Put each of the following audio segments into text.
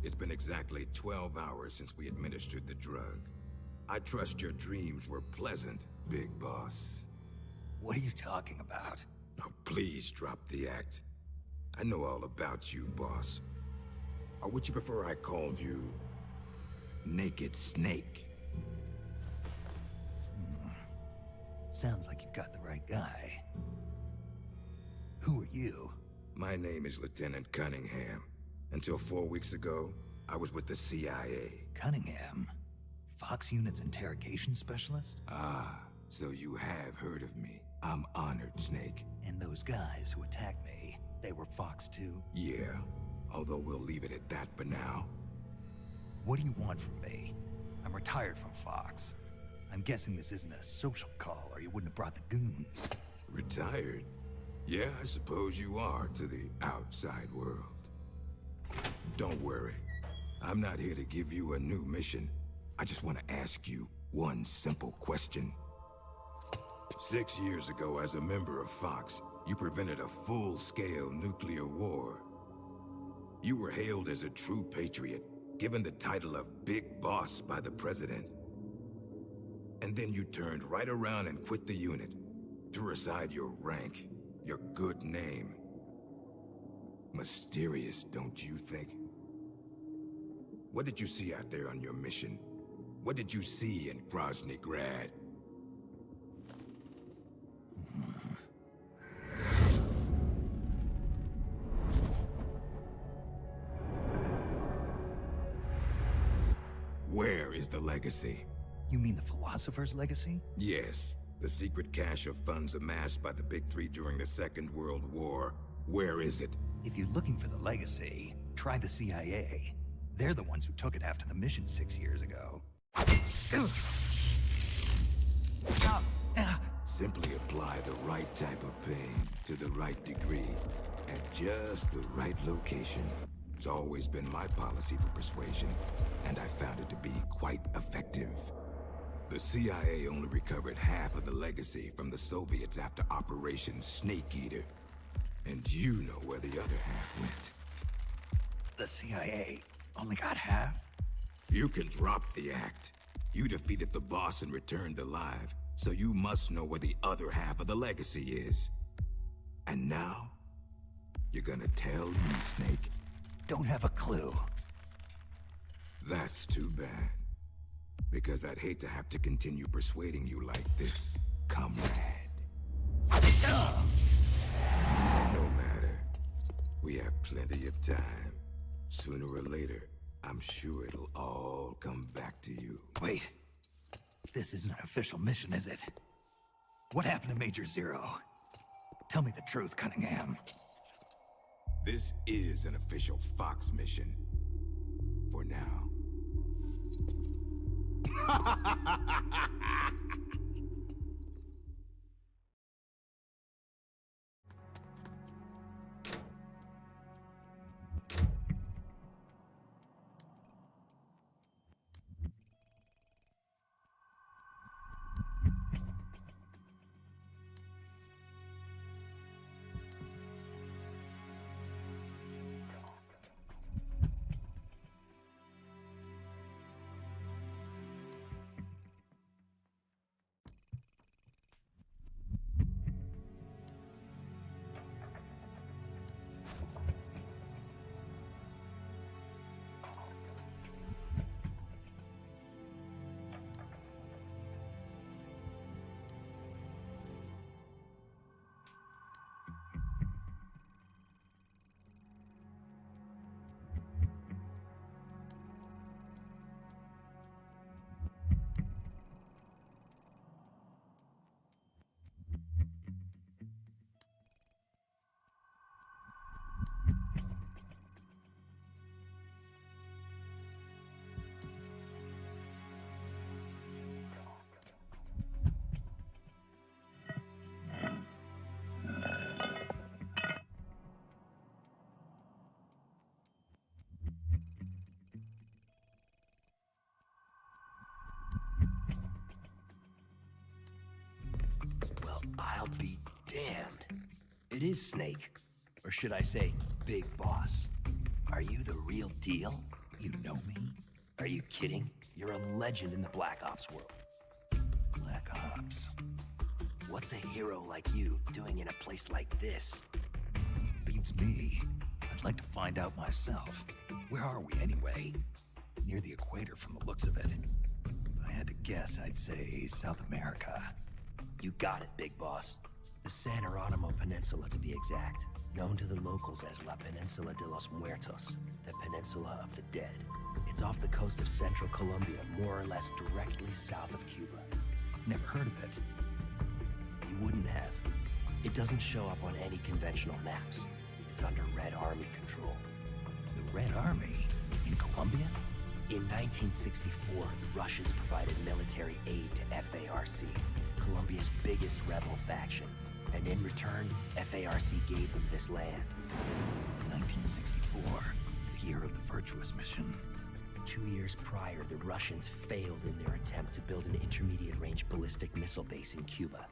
It's been exactly 12 hours since we administered the drug. I trust your dreams were pleasant, Big Boss. What are you talking about? Oh, please drop the act. I know all about you, boss. Or would you prefer I called you Naked Snake? Sounds like you've got the right guy. Who are you? My name is Lieutenant Cunningham. Until 4 weeks ago, I was with the CIA. Cunningham? Fox Unit's interrogation specialist? Ah, so you have heard of me. I'm honored, Snake. And those guys who attacked me, they were Fox too? Yeah, although we'll leave it at that for now. What do you want from me? I'm retired from Fox. I'm guessing this isn't a social call, or you wouldn't have brought the goons. Retired? Yeah, I suppose you are to the outside world. Don't worry. I'm not here to give you a new mission. I just want to ask you one simple question. 6 years ago, as a member of Fox, you prevented a full-scale nuclear war. You were hailed as a true patriot, given the title of Big Boss by the President. And then you turned right around and quit the unit, threw aside your rank, your good name. Mysterious, don't you think? What did you see out there on your mission? What did you see in Grozny Grad? Where is the legacy? You mean the Philosopher's legacy? Yes, the secret cache of funds amassed by the Big Three during the Second World War. Where is it? If you're looking for the legacy, try the CIA. They're the ones who took it after the mission 6 years ago. Simply apply the right type of pain to the right degree at just the right location. It's always been my policy for persuasion, and I found it to be quite effective. The CIA only recovered half of the legacy from the Soviets after Operation Snake Eater. And you know where the other half went. The CIA only got half? You can drop the act. You defeated the boss and returned alive, so you must know where the other half of the legacy is. And now, you're gonna tell me, Snake? Don't have a clue. That's too bad. Because I'd hate to have to continue persuading you like this, comrade. No matter. We have plenty of time. Sooner or later, I'm sure it'll all come back to you. Wait. This isn't an official mission, is it? What happened to Major Zero? Tell me the truth, Cunningham. This is an official Fox mission. For now. I'll be damned. It is Snake. Or should I say, Big Boss. Are you the real deal? You know me? Are you kidding? You're a legend in the Black Ops world. Black Ops. What's a hero like you doing in a place like this? Beats me. I'd like to find out myself. Where are we anyway? Near the equator from the looks of it. If I had to guess, I'd say South America. You got it, big boss. The San Jeronimo Peninsula, to be exact. Known to the locals as La Peninsula de los Muertos, the Peninsula of the Dead. It's off the coast of central Colombia, more or less directly south of Cuba. Never heard of it. You wouldn't have. It doesn't show up on any conventional maps. It's under Red Army control. The Red Army? In Colombia? In 1964, the Russians provided military aid to FARC, Colombia's biggest rebel faction. And in return, FARC gave them this land. 1964, the year of the Virtuous Mission. 2 years prior, the Russians failed in their attempt to build an intermediate-range ballistic missile base in Cuba.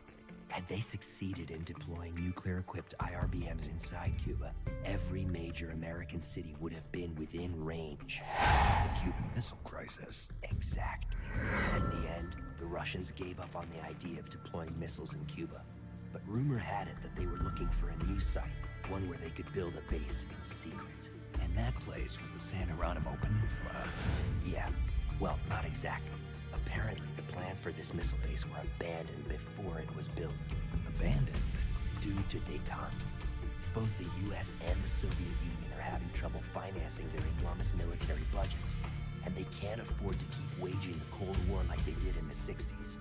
Had they succeeded in deploying nuclear-equipped IRBMs inside Cuba, every major American city would have been within range. The Cuban Missile Crisis. Exactly. In the end, the Russians gave up on the idea of deploying missiles in Cuba. But rumor had it that they were looking for a new site, one where they could build a base in secret. And that place was the San Jeronimo Peninsula. Yeah, well, not exactly. Apparently, the plans for this missile base were abandoned before it was built. Abandoned? Due to détente. Both the US and the Soviet Union are having trouble financing their enormous military budgets, and they can't afford to keep waging the Cold War like they did in the 60s.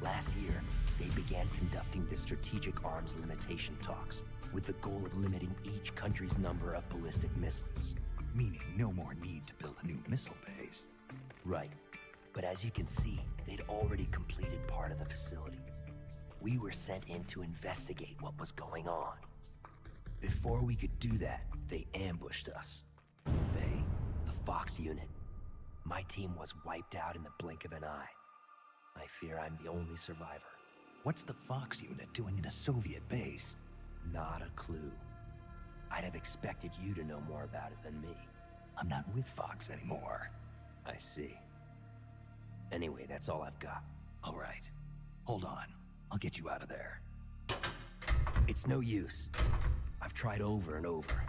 Last year, they began conducting the strategic arms limitation talks, with the goal of limiting each country's number of ballistic missiles. Meaning no more need to build a new missile base. Right. But as you can see, they'd already completed part of the facility. We were sent in to investigate what was going on. Before we could do that, they ambushed us. They? The Fox unit. My team was wiped out in the blink of an eye. I fear I'm the only survivor. What's the Fox unit doing in a Soviet base? Not a clue. I'd have expected you to know more about it than me. I'm not with Fox anymore. I see. Anyway, that's all I've got. All right. Hold on. I'll get you out of there. It's no use. I've tried over and over.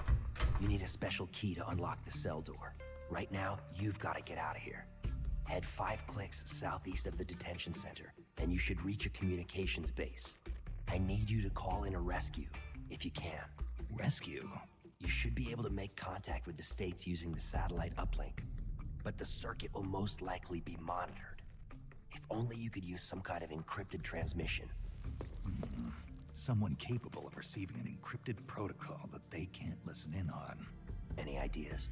You need a special key to unlock the cell door. Right now, you've got to get out of here. Head 5 clicks southeast of the detention center, and you should reach a communications base. I need you to call in a rescue, if you can. Rescue? You should be able to make contact with the States using the satellite uplink, but the circuit will most likely be monitored. If only you could use some kind of encrypted transmission. Someone capable of receiving an encrypted protocol that they can't listen in on. Any ideas?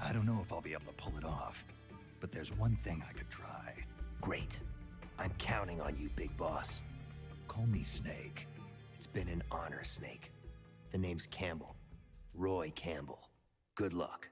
I don't know if I'll be able to pull it off, but there's one thing I could try. Great. I'm counting on you, big boss. Call me Snake. It's been an honor, Snake. The name's Campbell. Roy Campbell. Good luck.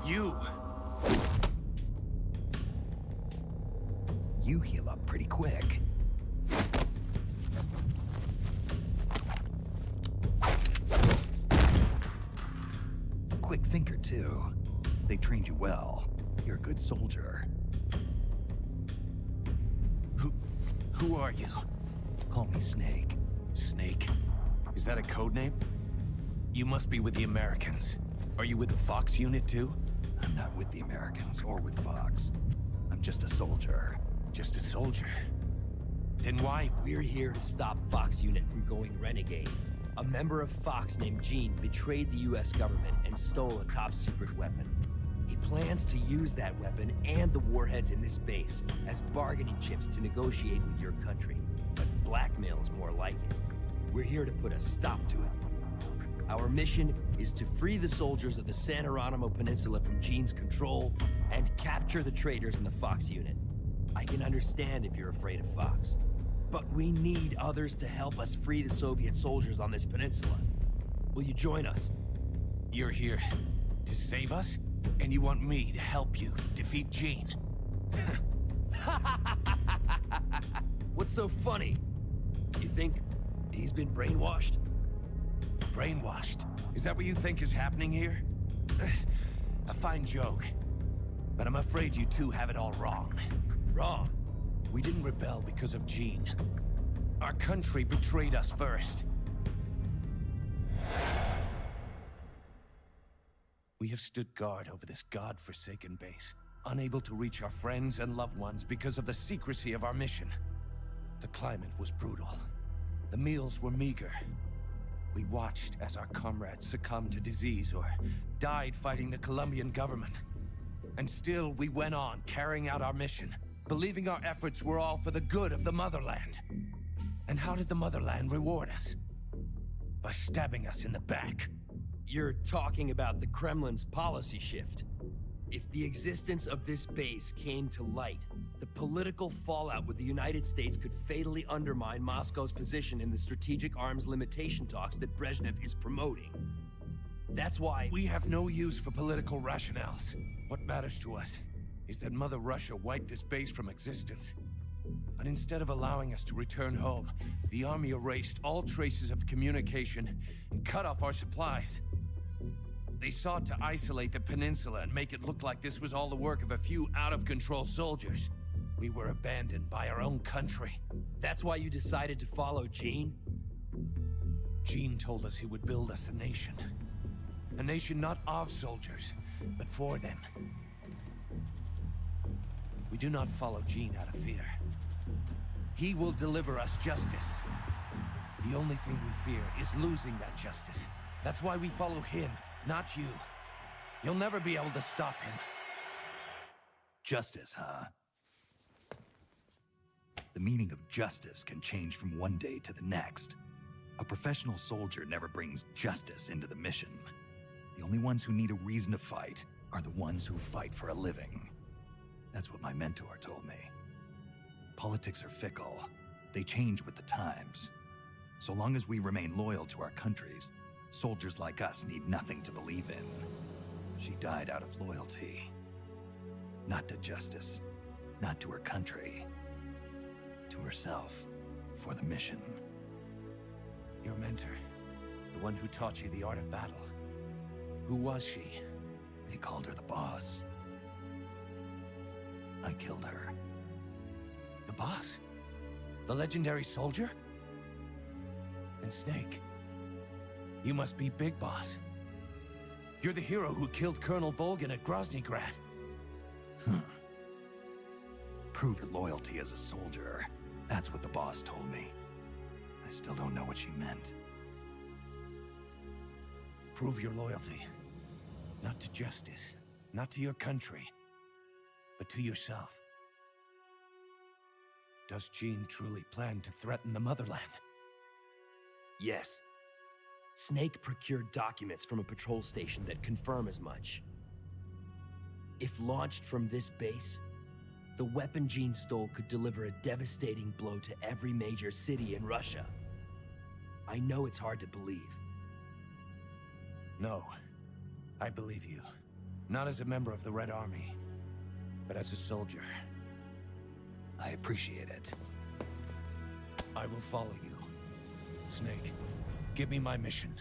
You! You heal up pretty quick. Quick thinker, too. They trained you well. You're a good soldier. Who are you? Call me Snake. Snake? Is that a code name? You must be with the Americans. Are you with the Fox unit too? I'm not with the Americans or with Fox. I'm just a soldier. Just a soldier? Then why? We're here to stop Fox unit from going renegade. A member of Fox named Gene betrayed the US government and stole a top-secret weapon. He plans to use that weapon and the warheads in this base as bargaining chips to negotiate with your country. But blackmail's more like it. We're here to put a stop to it. Our mission is to free the soldiers of the San Geronimo Peninsula from Gene's control and capture the traitors in the Fox unit. I can understand if you're afraid of Fox, but we need others to help us free the Soviet soldiers on this peninsula. Will you join us? You're here to save us? And you want me to help you defeat Gene? What's so funny? You think he's been brainwashed? Brainwashed? Is that what you think is happening here? A fine joke. But I'm afraid you two have it all wrong. Wrong. We didn't rebel because of Gene. Our country betrayed us first. We have stood guard over this god-forsaken base, unable to reach our friends and loved ones because of the secrecy of our mission. The climate was brutal. The meals were meager. We watched as our comrades succumbed to disease or died fighting the Colombian government. And still, we went on carrying out our mission, believing our efforts were all for the good of the motherland. And how did the motherland reward us? By stabbing us in the back. You're talking about the Kremlin's policy shift. If the existence of this base came to light, the political fallout with the United States could fatally undermine Moscow's position in the strategic arms limitation talks that Brezhnev is promoting. That's why we have no use for political rationales. What matters to us is that Mother Russia wiped this base from existence. But instead of allowing us to return home, the army erased all traces of communication and cut off our supplies. They sought to isolate the peninsula and make it look like this was all the work of a few out-of-control soldiers. We were abandoned by our own country. That's why you decided to follow Gene? Gene told us he would build us a nation. A nation not of soldiers, but for them. We do not follow Gene out of fear. He will deliver us justice. The only thing we fear is losing that justice. That's why we follow him, not you. You'll never be able to stop him. Justice, huh? The meaning of justice can change from one day to the next. A professional soldier never brings justice into the mission. The only ones who need a reason to fight are the ones who fight for a living. That's what my mentor told me. Politics are fickle. They change with the times. So long as we remain loyal to our countries, soldiers like us need nothing to believe in. She died out of loyalty. Not to justice, not to her country. To herself, for the mission. Your mentor, the one who taught you the art of battle. Who was she? They called her the boss. I killed her. The boss? The legendary soldier? And Snake, you must be Big Boss. You're the hero who killed Colonel Volgin at Groznygrad. Prove your loyalty as a soldier. That's what the boss told me. I still don't know what she meant. Prove your loyalty. Not to justice, not to your country, but to yourself. Does Gene truly plan to threaten the motherland? Yes. Snake procured documents from a patrol station that confirm as much. If launched from this base, the weapon Gene stole could deliver a devastating blow to every major city in Russia. I know it's hard to believe. No, I believe you. Not as a member of the Red Army, but as a soldier. I appreciate it. I will follow you. Snake, give me my mission.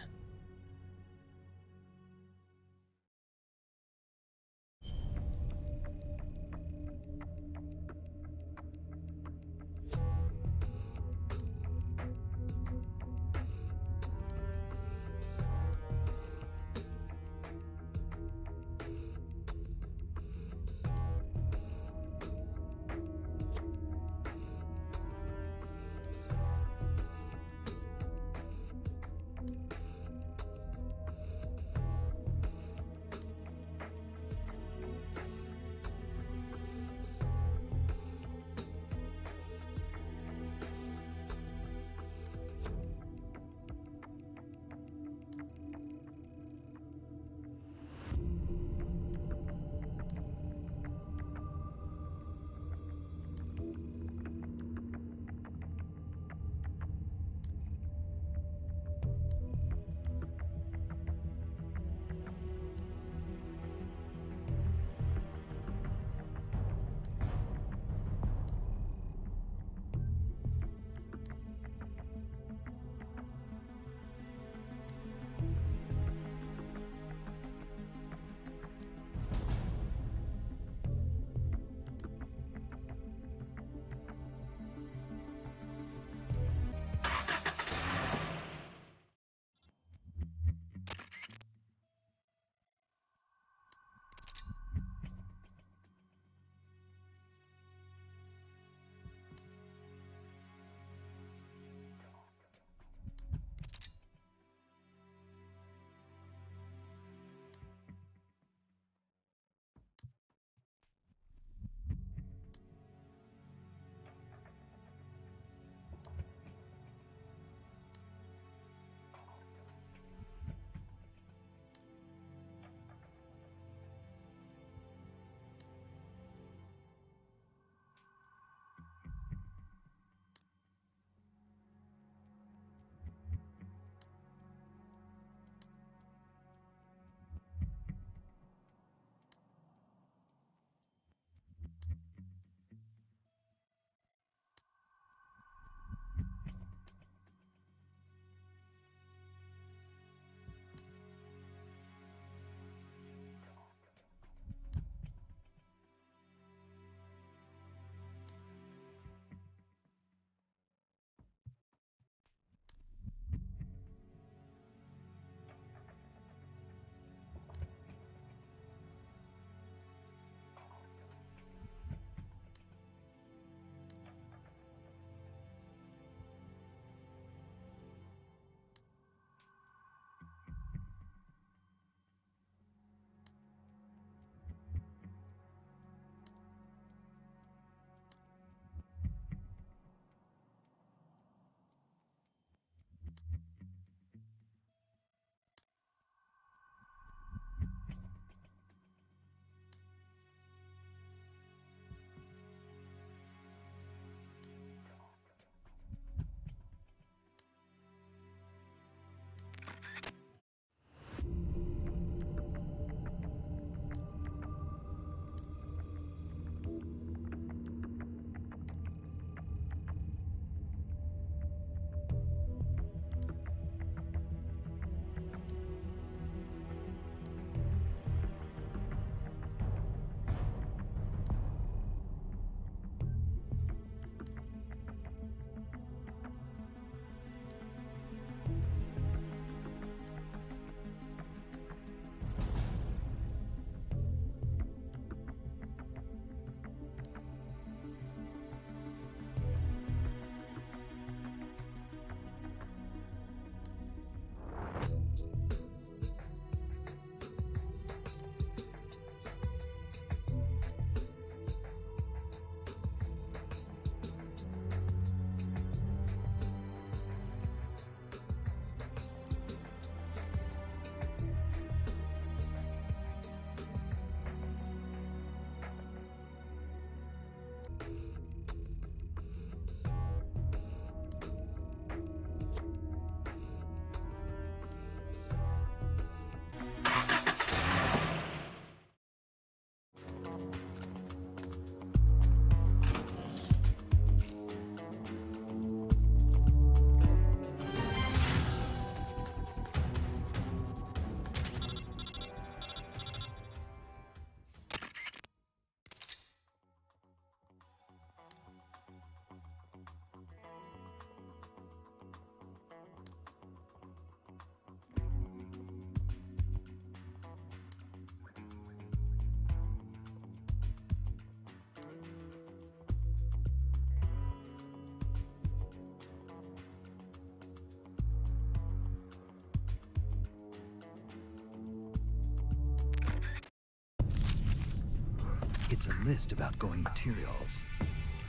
It's a list of outgoing materials.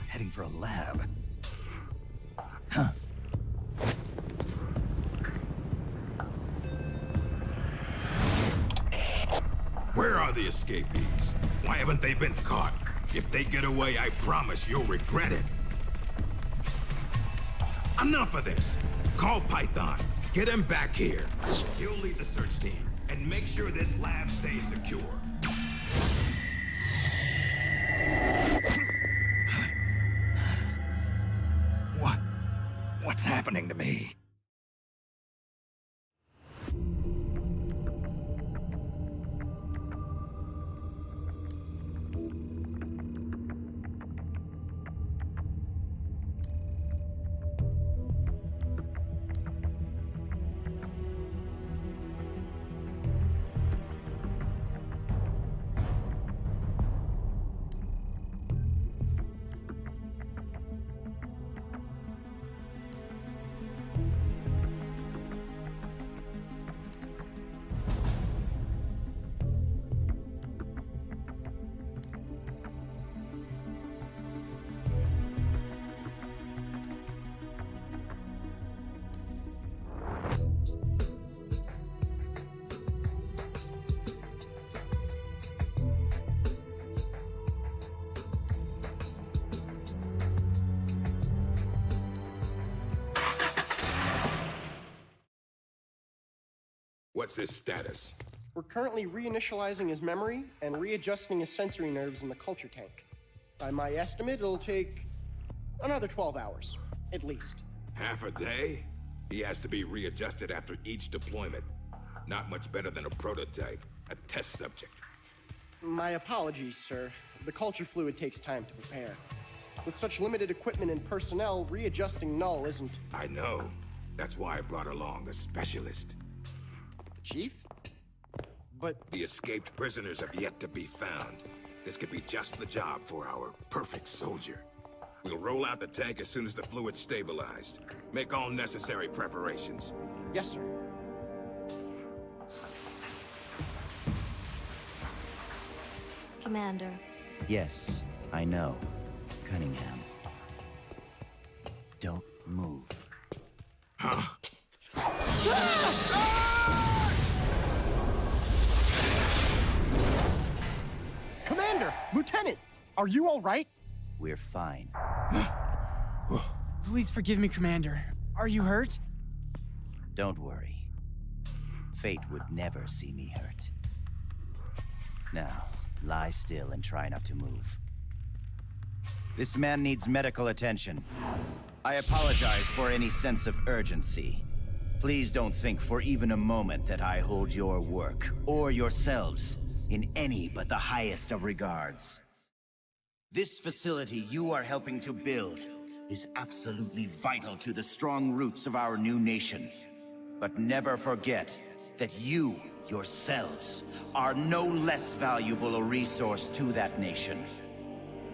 Heading for a lab. Huh. Where are the escapees? Why haven't they been caught? If they get away, I promise you'll regret it. Enough of this! Call Python. Get him back here. He'll lead the search team, and make sure this lab stays secure. What's happening to me? What's his status? We're currently reinitializing his memory and readjusting his sensory nerves in the culture tank. By my estimate, it'll take another 12 hours, at least. Half a day? He has to be readjusted after each deployment. Not much better than a prototype, a test subject. My apologies, sir. The culture fluid takes time to prepare. With such limited equipment and personnel, readjusting Null isn't... I know. That's why I brought along a specialist. Chief? But... The escaped prisoners have yet to be found. This could be just the job for our perfect soldier. We'll roll out the tank as soon as the fluid's stabilized. Make all necessary preparations. Yes, sir. Commander. Yes, I know. Cunningham. Don't move. Huh? Commander! Lieutenant! Are you all right? We're fine. Please forgive me, Commander. Are you hurt? Don't worry. Fate would never see me hurt. Now, lie still and try not to move. This man needs medical attention. I apologize for any sense of urgency. Please don't think for even a moment that I hold your work, or yourselves, in any but the highest of regards. This facility you are helping to build is absolutely vital to the strong roots of our new nation. But never forget that you, yourselves, are no less valuable a resource to that nation.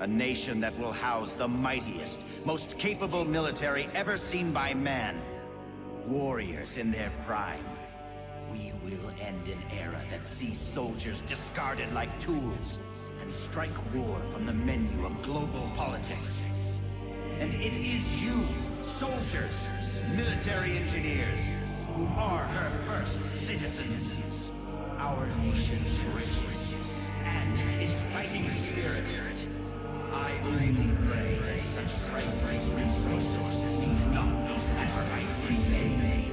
A nation that will house the mightiest, most capable military ever seen by man. Warriors in their prime. We will end an era that sees soldiers discarded like tools and strike war from the menu of global politics. And it is you, soldiers, military engineers, who are her first citizens. Our nation's riches and its fighting spirit. I only pray that such priceless resources need not be sacrificed in vain.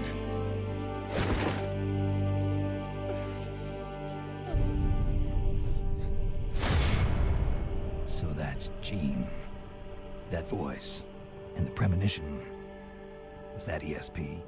So that's Jean. That voice. And the premonition. Was that ESP?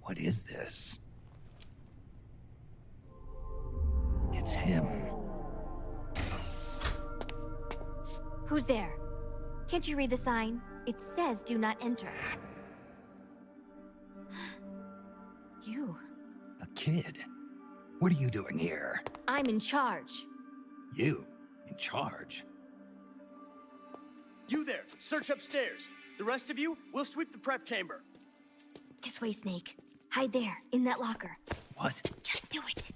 What is this? It's him. Who's there? Can't you read the sign? It says do not enter. You. A kid? What are you doing here? I'm in charge. You? In charge? You there, search upstairs. The rest of you, we'll sweep the prep chamber. This way, Snake. Hide there, in that locker. What? Just do it.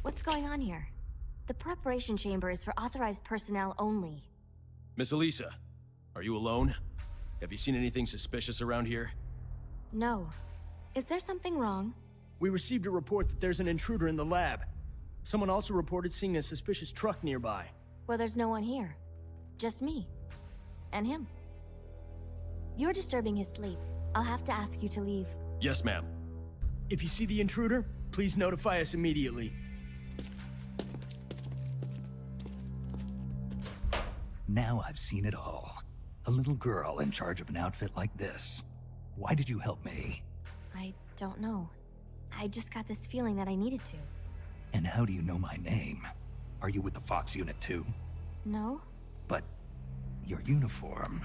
What's going on here? The preparation chamber is for authorized personnel only. Miss Elisa, are you alone? Have you seen anything suspicious around here? No. Is there something wrong? We received a report that there's an intruder in the lab. Someone also reported seeing a suspicious truck nearby. Well, there's no one here. Just me. And him. You're disturbing his sleep. I'll have to ask you to leave. Yes, ma'am. If you see the intruder, please notify us immediately. Now I've seen it all. A little girl in charge of an outfit like this. Why did you help me? I don't know. I just got this feeling that I needed to. And how do you know my name? Are you with the Fox unit too? No? But your uniform...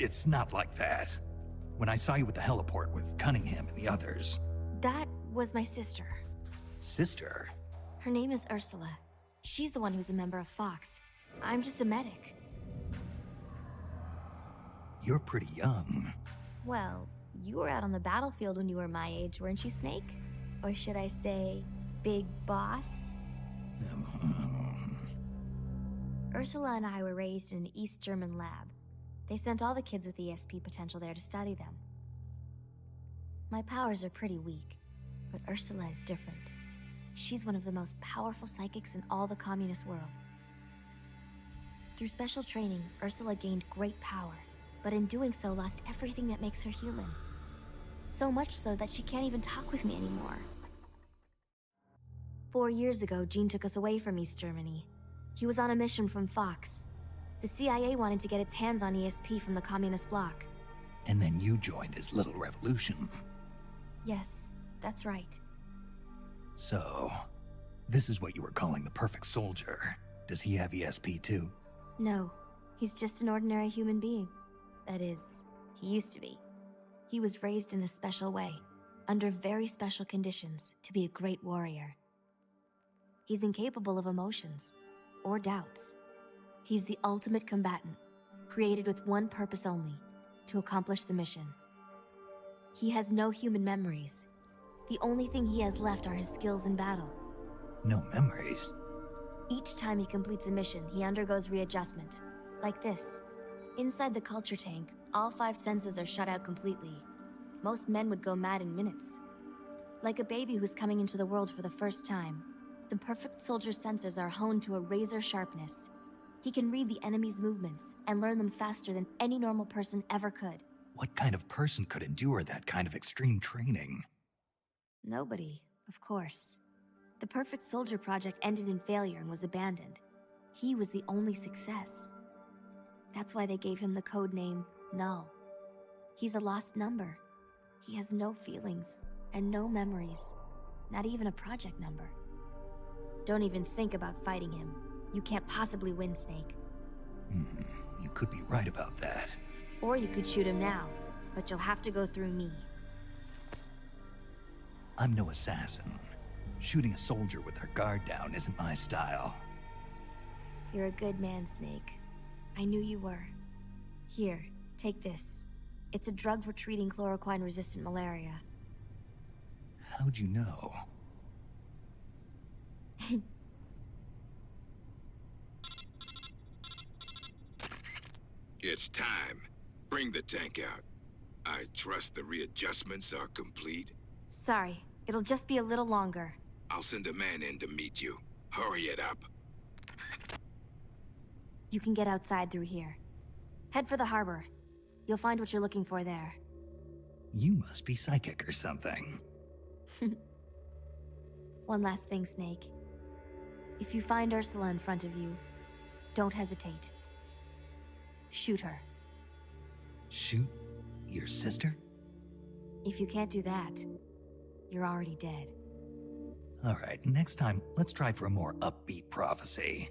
It's not like that. When I saw you at the heliport with Cunningham and the others... That was my sister. Sister? Her name is Ursula. She's the one who's a member of Fox. I'm just a medic. You're pretty young. Well, you were out on the battlefield when you were my age, weren't you, Snake? Or should I say, Big Boss? Ursula and I were raised in an East German lab. They sent all the kids with ESP potential there to study them. My powers are pretty weak, but Ursula is different. She's one of the most powerful psychics in all the communist world. Through special training, Ursula gained great power, but in doing so lost everything that makes her human. So much so that she can't even talk with me anymore. 4 years ago, Gene took us away from East Germany. He was on a mission from Fox. The CIA wanted to get its hands on ESP from the communist bloc. And then you joined his little revolution. Yes, that's right. So, this is what you were calling the perfect soldier. Does he have ESP too? No, he's just an ordinary human being. That is, he used to be. He was raised in a special way, under very special conditions, to be a great warrior. He's incapable of emotions, or doubts. He's the ultimate combatant, created with one purpose only, to accomplish the mission. He has no human memories. The only thing he has left are his skills in battle. No memories? Each time he completes a mission, he undergoes readjustment. Like this. Inside the culture tank, all 5 senses are shut out completely. Most men would go mad in minutes. Like a baby who's coming into the world for the first time, the perfect soldier's sensors are honed to a razor sharpness. He can read the enemy's movements and learn them faster than any normal person ever could. What kind of person could endure that kind of extreme training? Nobody, of course. The Perfect Soldier project ended in failure and was abandoned. He was the only success. That's why they gave him the code name Null. He's a lost number. He has no feelings and no memories, not even a project number. Don't even think about fighting him. You can't possibly win, Snake. You could be right about that. Or you could shoot him now, but you'll have to go through me. I'm no assassin. Shooting a soldier with their guard down isn't my style. You're a good man, Snake. I knew you were. Here, take this. It's a drug for treating chloroquine-resistant malaria. How'd you know? It's time. Bring the tank out. I trust the readjustments are complete. Sorry, it'll just be a little longer. I'll send a man in to meet you. Hurry it up. You can get outside through here. Head for the harbor. You'll find what you're looking for there. You must be psychic or something. One last thing, Snake. If you find Ursula in front of you, don't hesitate. Shoot her. Shoot your sister? If you can't do that, you're already dead. Alright, next time, let's try for a more upbeat prophecy.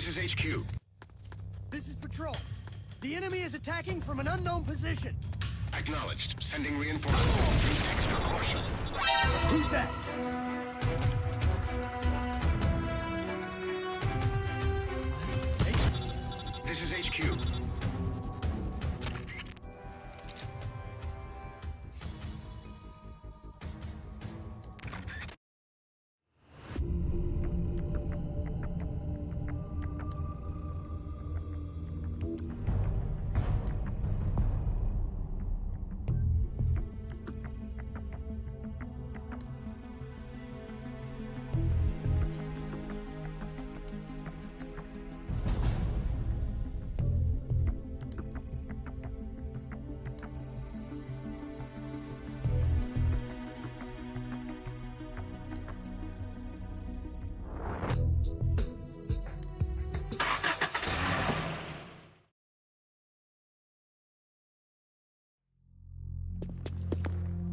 This is HQ. This is Patrol. The enemy is attacking from an unknown position. Acknowledged. Sending reinforcements. Use extra caution. Who's that? This is HQ.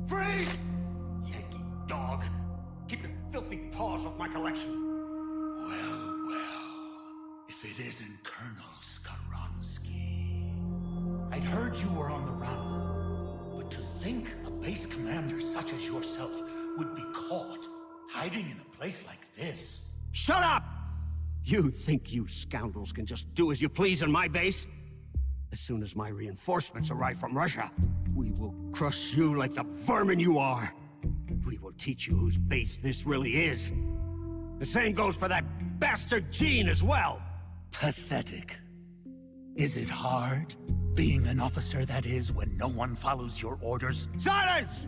Freeze! Yankee dog. Keep your filthy paws off my collection. Well, well. If it isn't Colonel Skaronsky. I'd heard you were on the run. But to think a base commander such as yourself would be caught hiding in a place like this. Shut up! You think you scoundrels can just do as you please on my base? As soon as my reinforcements arrive from Russia, we will crush you like the vermin you are. We will teach you whose base this really is. The same goes for that bastard Gene as well. Pathetic. Is it hard, being an officer that is, when no one follows your orders? Silence!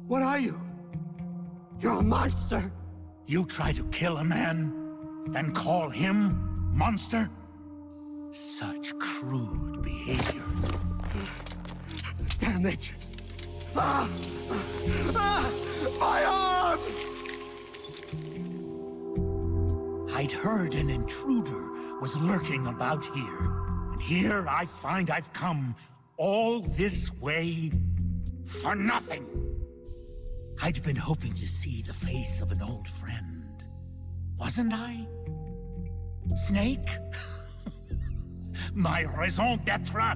What are you? You're a monster! You try to kill a man, and call him monster? Such crude behavior. Damn it! My arm! I'd heard an intruder was lurking about here, and here I find I've come all this way for nothing. I'd been hoping to see the face of an old friend, wasn't I? Snake? My raison d'etre?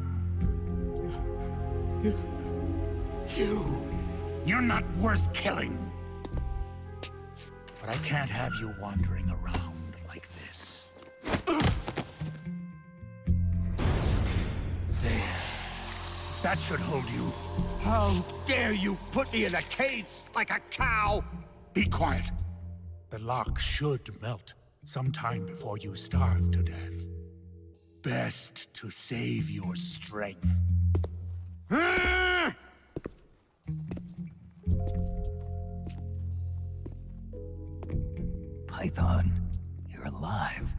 You're not worth killing. But I can't have you wandering around like this. There. That should hold you. How dare you put me in a cage like a cow? Be quiet. The lock should melt sometime before you starve to death. Best to save your strength. Python, you're alive.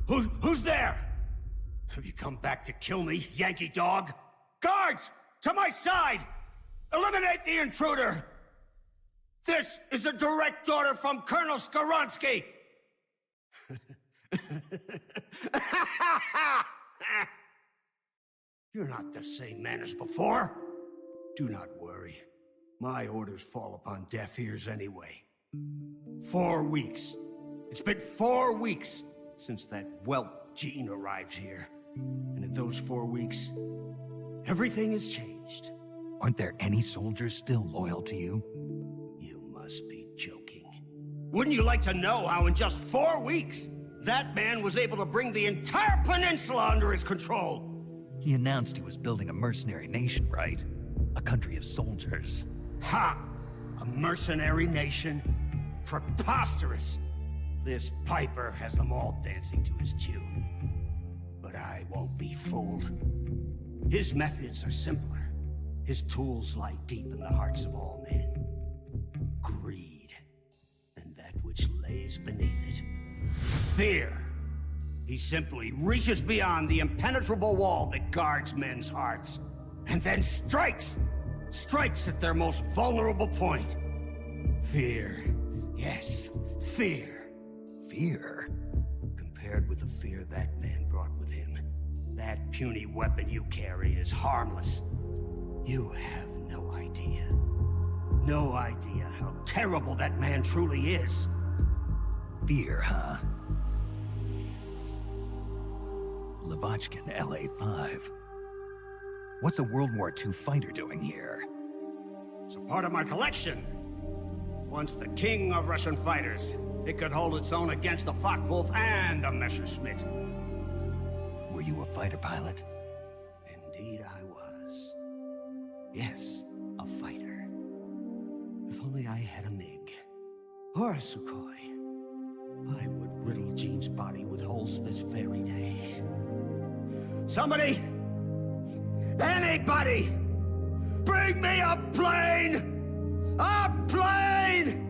Who's there? Have you come back to kill me, Yankee dog? Guards! To my side! Eliminate the intruder! This is a direct order from Colonel Skaronsky! You're not the same man as before. Do not worry. My orders fall upon deaf ears anyway. 4 weeks. It's been 4 weeks since that whelp Gene arrived here. And in those 4 weeks, everything has changed. Aren't there any soldiers still loyal to you? You must be joking. Wouldn't you like to know how in just 4 weeks, that man was able to bring the entire peninsula under his control? He announced he was building a mercenary nation, right? A country of soldiers. Ha! A mercenary nation? Preposterous! This piper has them all dancing to his tune. But I won't be fooled. His methods are simpler. His tools lie deep in the hearts of all men. Greed, and that which lays beneath it. Fear. He simply reaches beyond the impenetrable wall that guards men's hearts, and then strikes! Strikes at their most vulnerable point. Fear. Yes, fear. Fear? Compare compared with the fear that man brought with him. That puny weapon you carry is harmless. You have no idea. No idea how terrible that man truly is. Fear, huh? Lavochkin, LA-5. What's a World War II fighter doing here? It's a part of my collection. Once the king of Russian fighters, it could hold its own against the Focke-Wulf and the Messerschmitt. Were you a fighter pilot? Indeed I was. Yes, a fighter. If only I had a MiG. Or a Sukhoi. I would riddle Jean's body with holes this very day. Somebody! Anybody! Bring me a plane! A plane!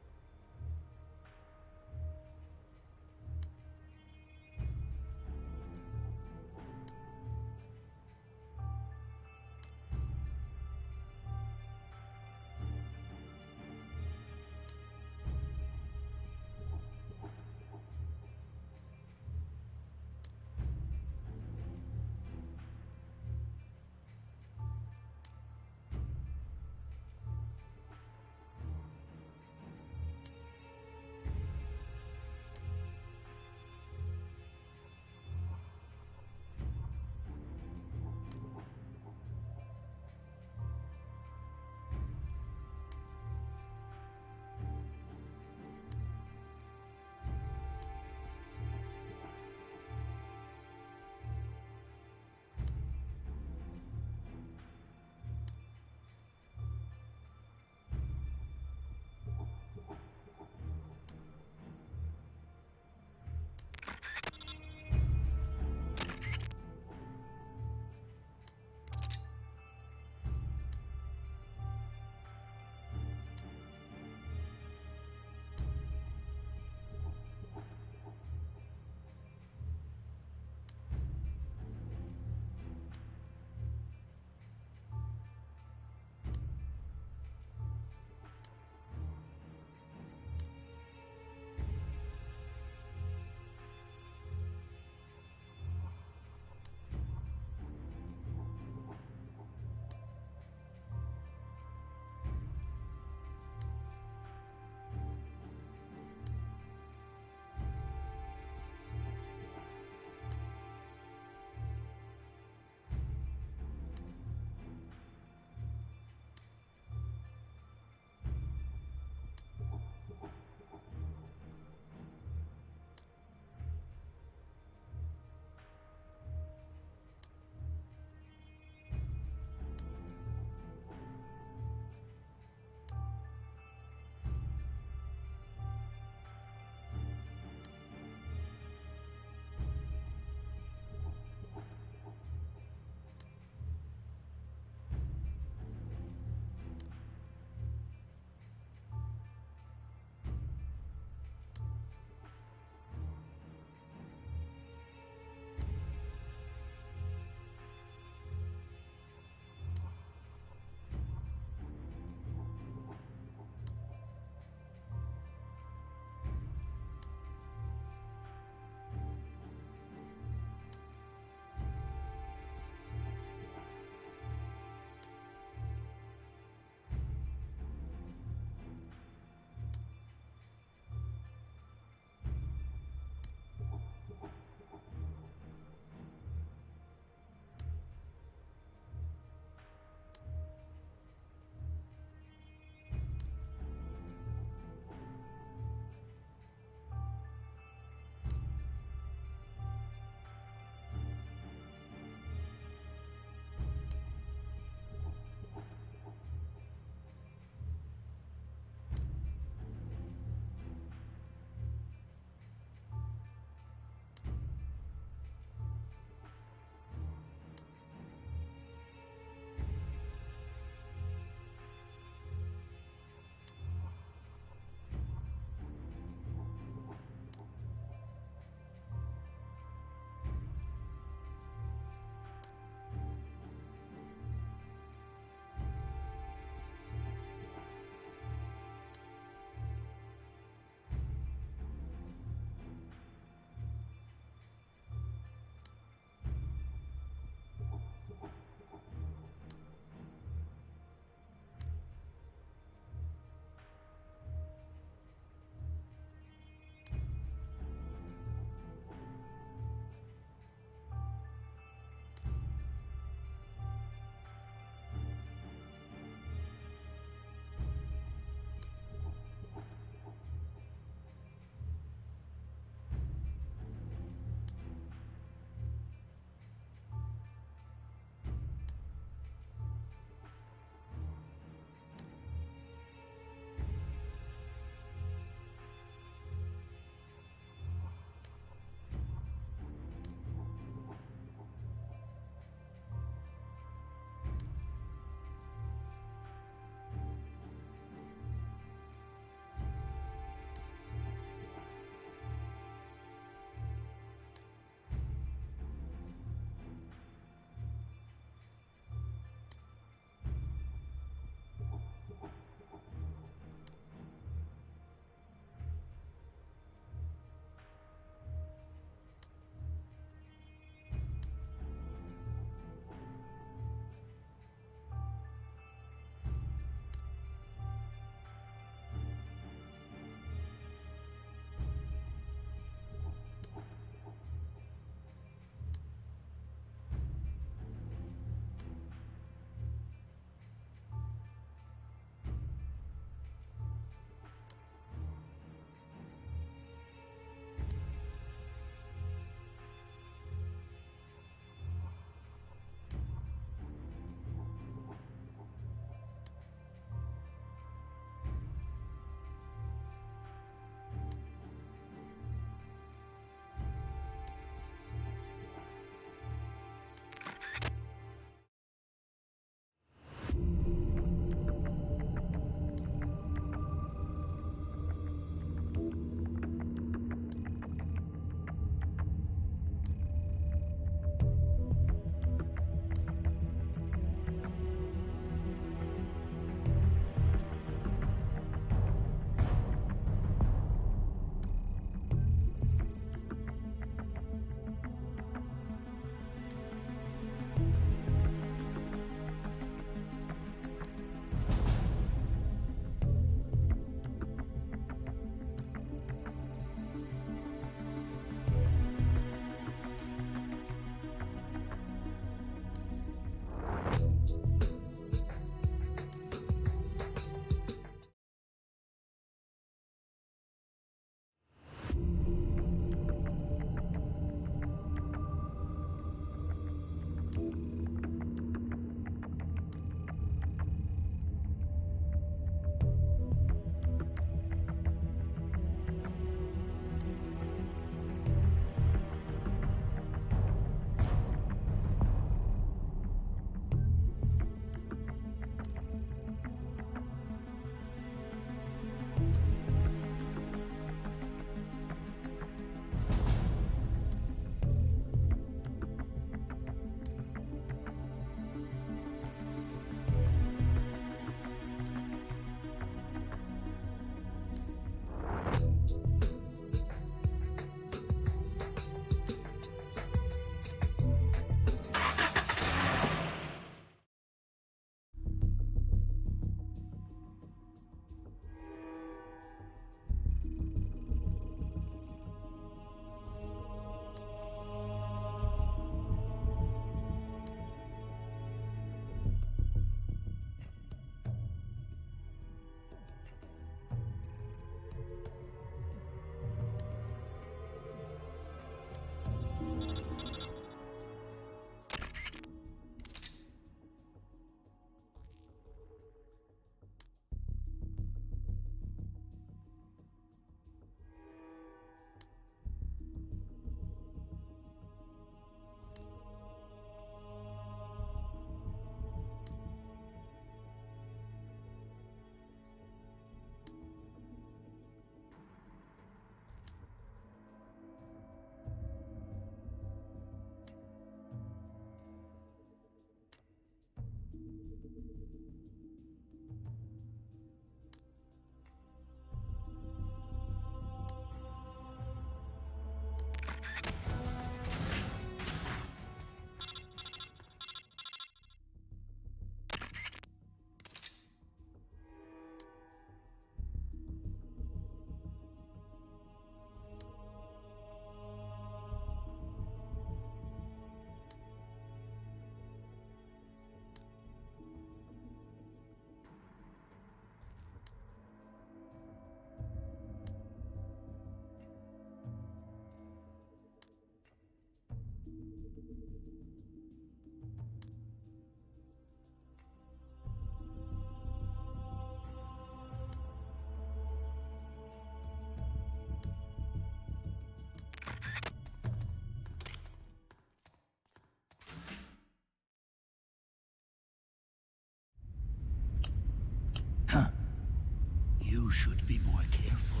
You should be more careful,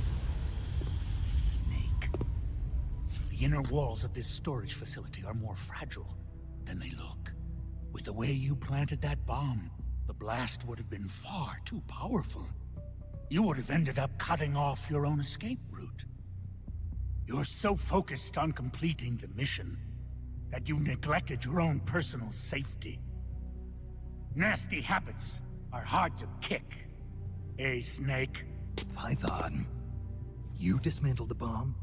Snake. The inner walls of this storage facility are more fragile than they look. With the way you planted that bomb, the blast would have been far too powerful. You would have ended up cutting off your own escape route. You're so focused on completing the mission that you neglected your own personal safety. Nasty habits are hard to kick. Eh, Snake? Python, you dismantled the bomb?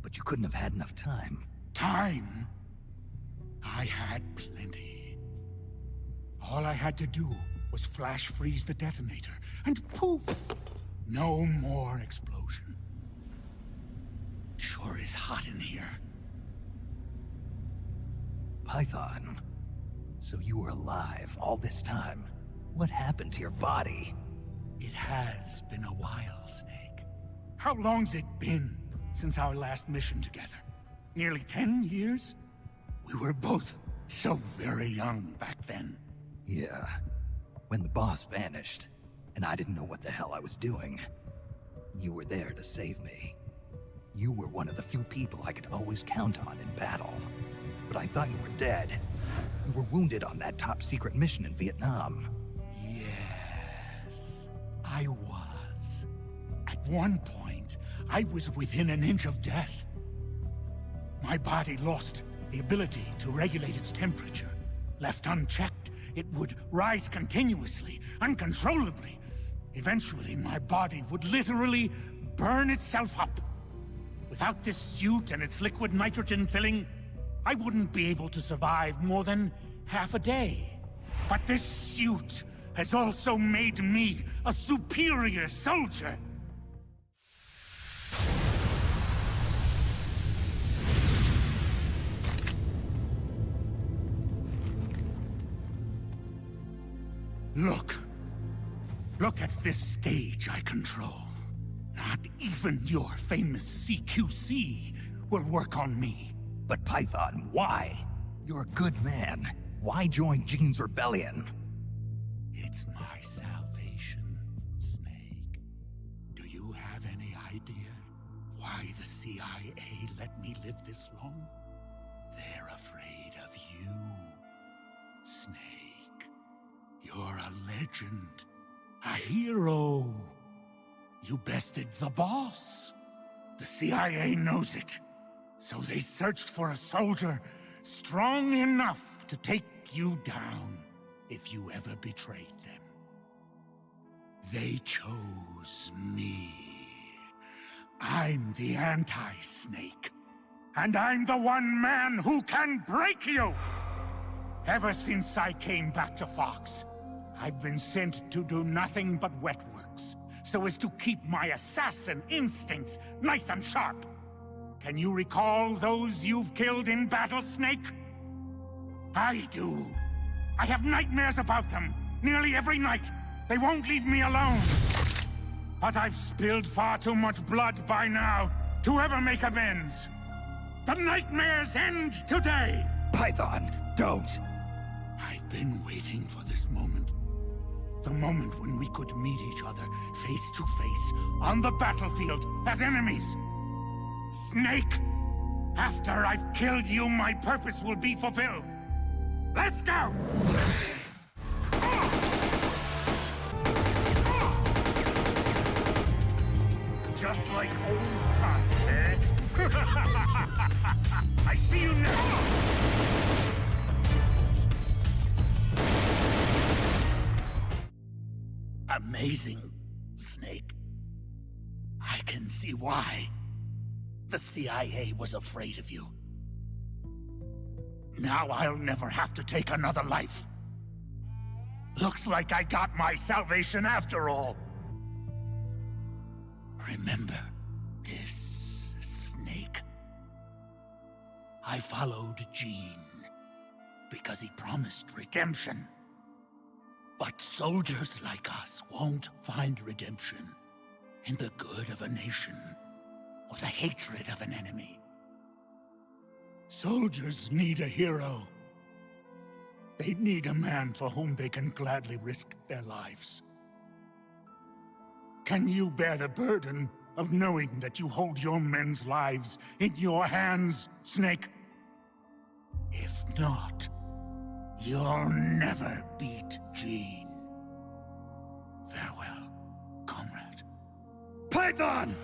But you couldn't have had enough time. Time? I had plenty. All I had to do was flash freeze the detonator, and poof! No more explosion. Sure is hot in here. Python, so you were alive all this time. What happened to your body? It has been a while, Snake. How long's it been since our last mission together? Nearly 10 years? We were both so very young back then. Yeah. When the boss vanished, and I didn't know what the hell I was doing, you were there to save me. You were one of the few people I could always count on in battle. But I thought you were dead. You were wounded on that top-secret mission in Vietnam. Yes, I was. At one point, I was within an inch of death. My body lost the ability to regulate its temperature. Left unchecked, it would rise continuously, uncontrollably. Eventually, my body would literally burn itself up. Without this suit and its liquid nitrogen filling, I wouldn't be able to survive more than half a day. But this suit has also made me a superior soldier. Look. Look at this stage I control. Not even your famous CQC will work on me. But Python, why? You're a good man. Why join Gene's rebellion? It's my salvation, Snake. Do you have any idea why the CIA let me live this long? They're afraid of you, Snake. You're a legend, a hero. You bested the boss. The CIA knows it. So they searched for a soldier strong enough to take you down if you ever betrayed them. They chose me. I'm the anti-Snake. And I'm the one man who can break you! Ever since I came back to Fox, I've been sent to do nothing but wet works, so as to keep my assassin instincts nice and sharp. Can you recall those you've killed in battle, Snake? I do. I have nightmares about them, nearly every night. They won't leave me alone. But I've spilled far too much blood by now to ever make amends. The nightmares end today! Python, don't! I've been waiting for this moment. The moment when we could meet each other face to face on the battlefield as enemies. Snake, after I've killed you, my purpose will be fulfilled. Let's go! Just like old times, eh? I see you now! Amazing, Snake. I can see why the CIA was afraid of you. Now I'll never have to take another life. Looks like I got my salvation after all. Remember this, Snake. I followed Gene because he promised redemption. But soldiers like us won't find redemption in the good of a nation or the hatred of an enemy. Soldiers need a hero. They need a man for whom they can gladly risk their lives. Can you bear the burden of knowing that you hold your men's lives in your hands, Snake? If not, you'll never beat Gene. Farewell, comrade. Python!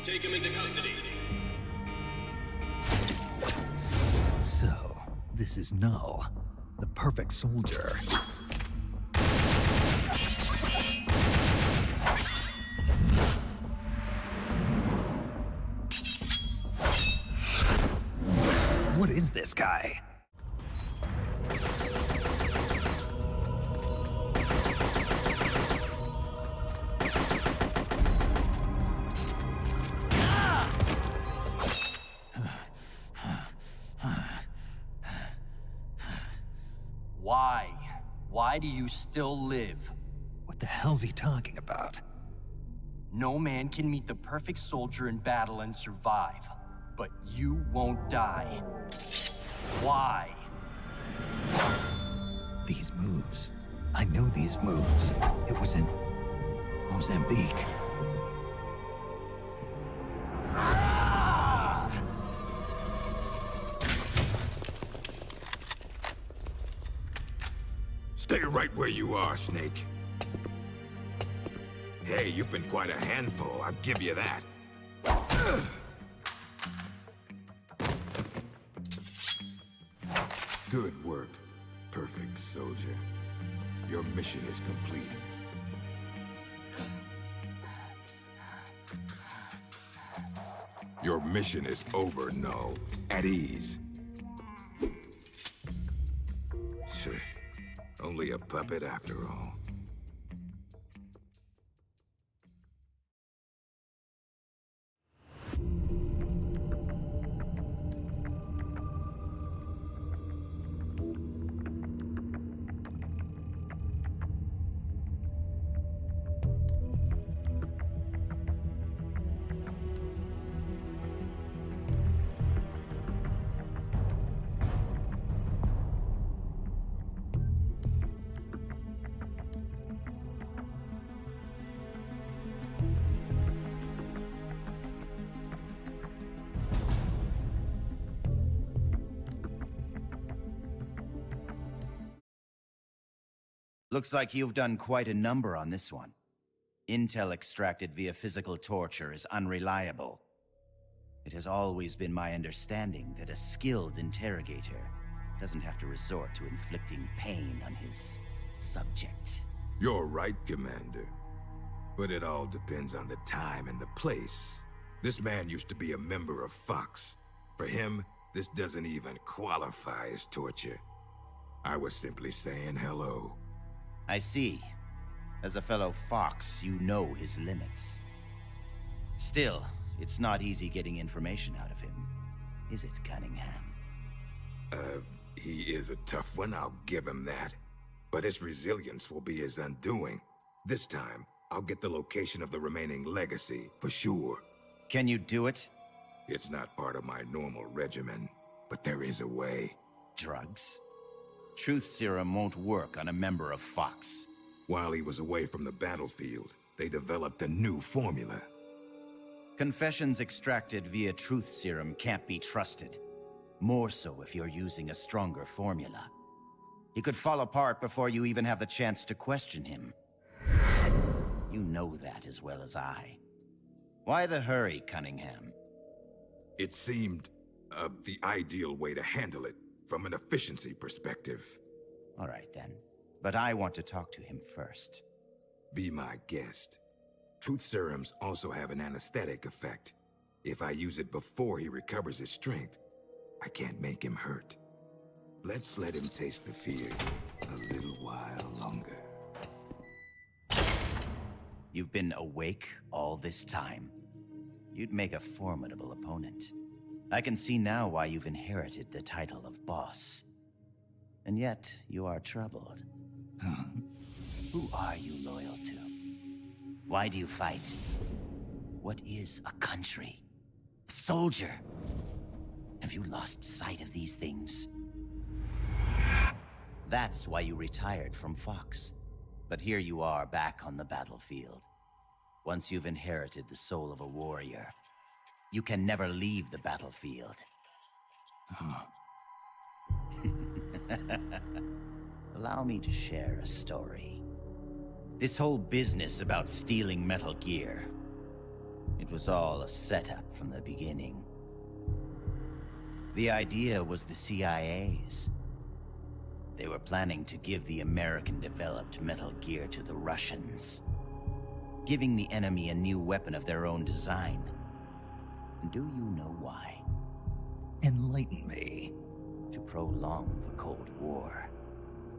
Take him into custody. So, this is Null, the perfect soldier. What is this guy? Why? Why do you still live? What the hell's he talking about? No man can meet the perfect soldier in battle and survive. But you won't die. Why? These moves. I know these moves. It was in Mozambique. Stay right where you are, Snake. Hey, you've been quite a handful, I'll give you that. Good work, perfect soldier. Your mission is complete. Your mission is over, Null. At ease. Sure. Only a puppet after all. Looks like you've done quite a number on this one. Intel extracted via physical torture is unreliable. It has always been my understanding that a skilled interrogator doesn't have to resort to inflicting pain on his subject. You're right, Commander. But it all depends on the time and the place. This man used to be a member of Fox. For him, this doesn't even qualify as torture. I was simply saying hello. I see. As a fellow Fox, you know his limits. Still, it's not easy getting information out of him, is it, Cunningham? He is a tough one, I'll give him that. But his resilience will be his undoing. This time, I'll get the location of the remaining legacy, for sure. Can you do it? It's not part of my normal regimen, but there is a way. Drugs? Truth serum won't work on a member of Fox. While he was away from the battlefield, they developed a new formula. Confessions extracted via truth serum can't be trusted. More so if you're using a stronger formula. He could fall apart before you even have the chance to question him. You know that as well as I. Why the hurry, Cunningham? It seemed the ideal way to handle it, from an efficiency perspective. All right then. But I want to talk to him first. Be my guest. Truth serums also have an anesthetic effect. If I use it before he recovers his strength, I can't make him hurt. Let's let him taste the fear a little while longer. You've been awake all this time. You'd make a formidable opponent. I can see now why you've inherited the title of boss. And yet, you are troubled. Who are you loyal to? Why do you fight? What is a country? A soldier? Have you lost sight of these things? That's why you retired from Fox. But here you are back on the battlefield. Once you've inherited the soul of a warrior, you can never leave the battlefield. Allow me to share a story. This whole business about stealing Metal Gear, It was all a setup from the beginning. The idea was the CIA's. They were planning to give the American-developed Metal Gear to the Russians, giving the enemy a new weapon of their own design. Do you know why? Enlighten me. To prolong the Cold War.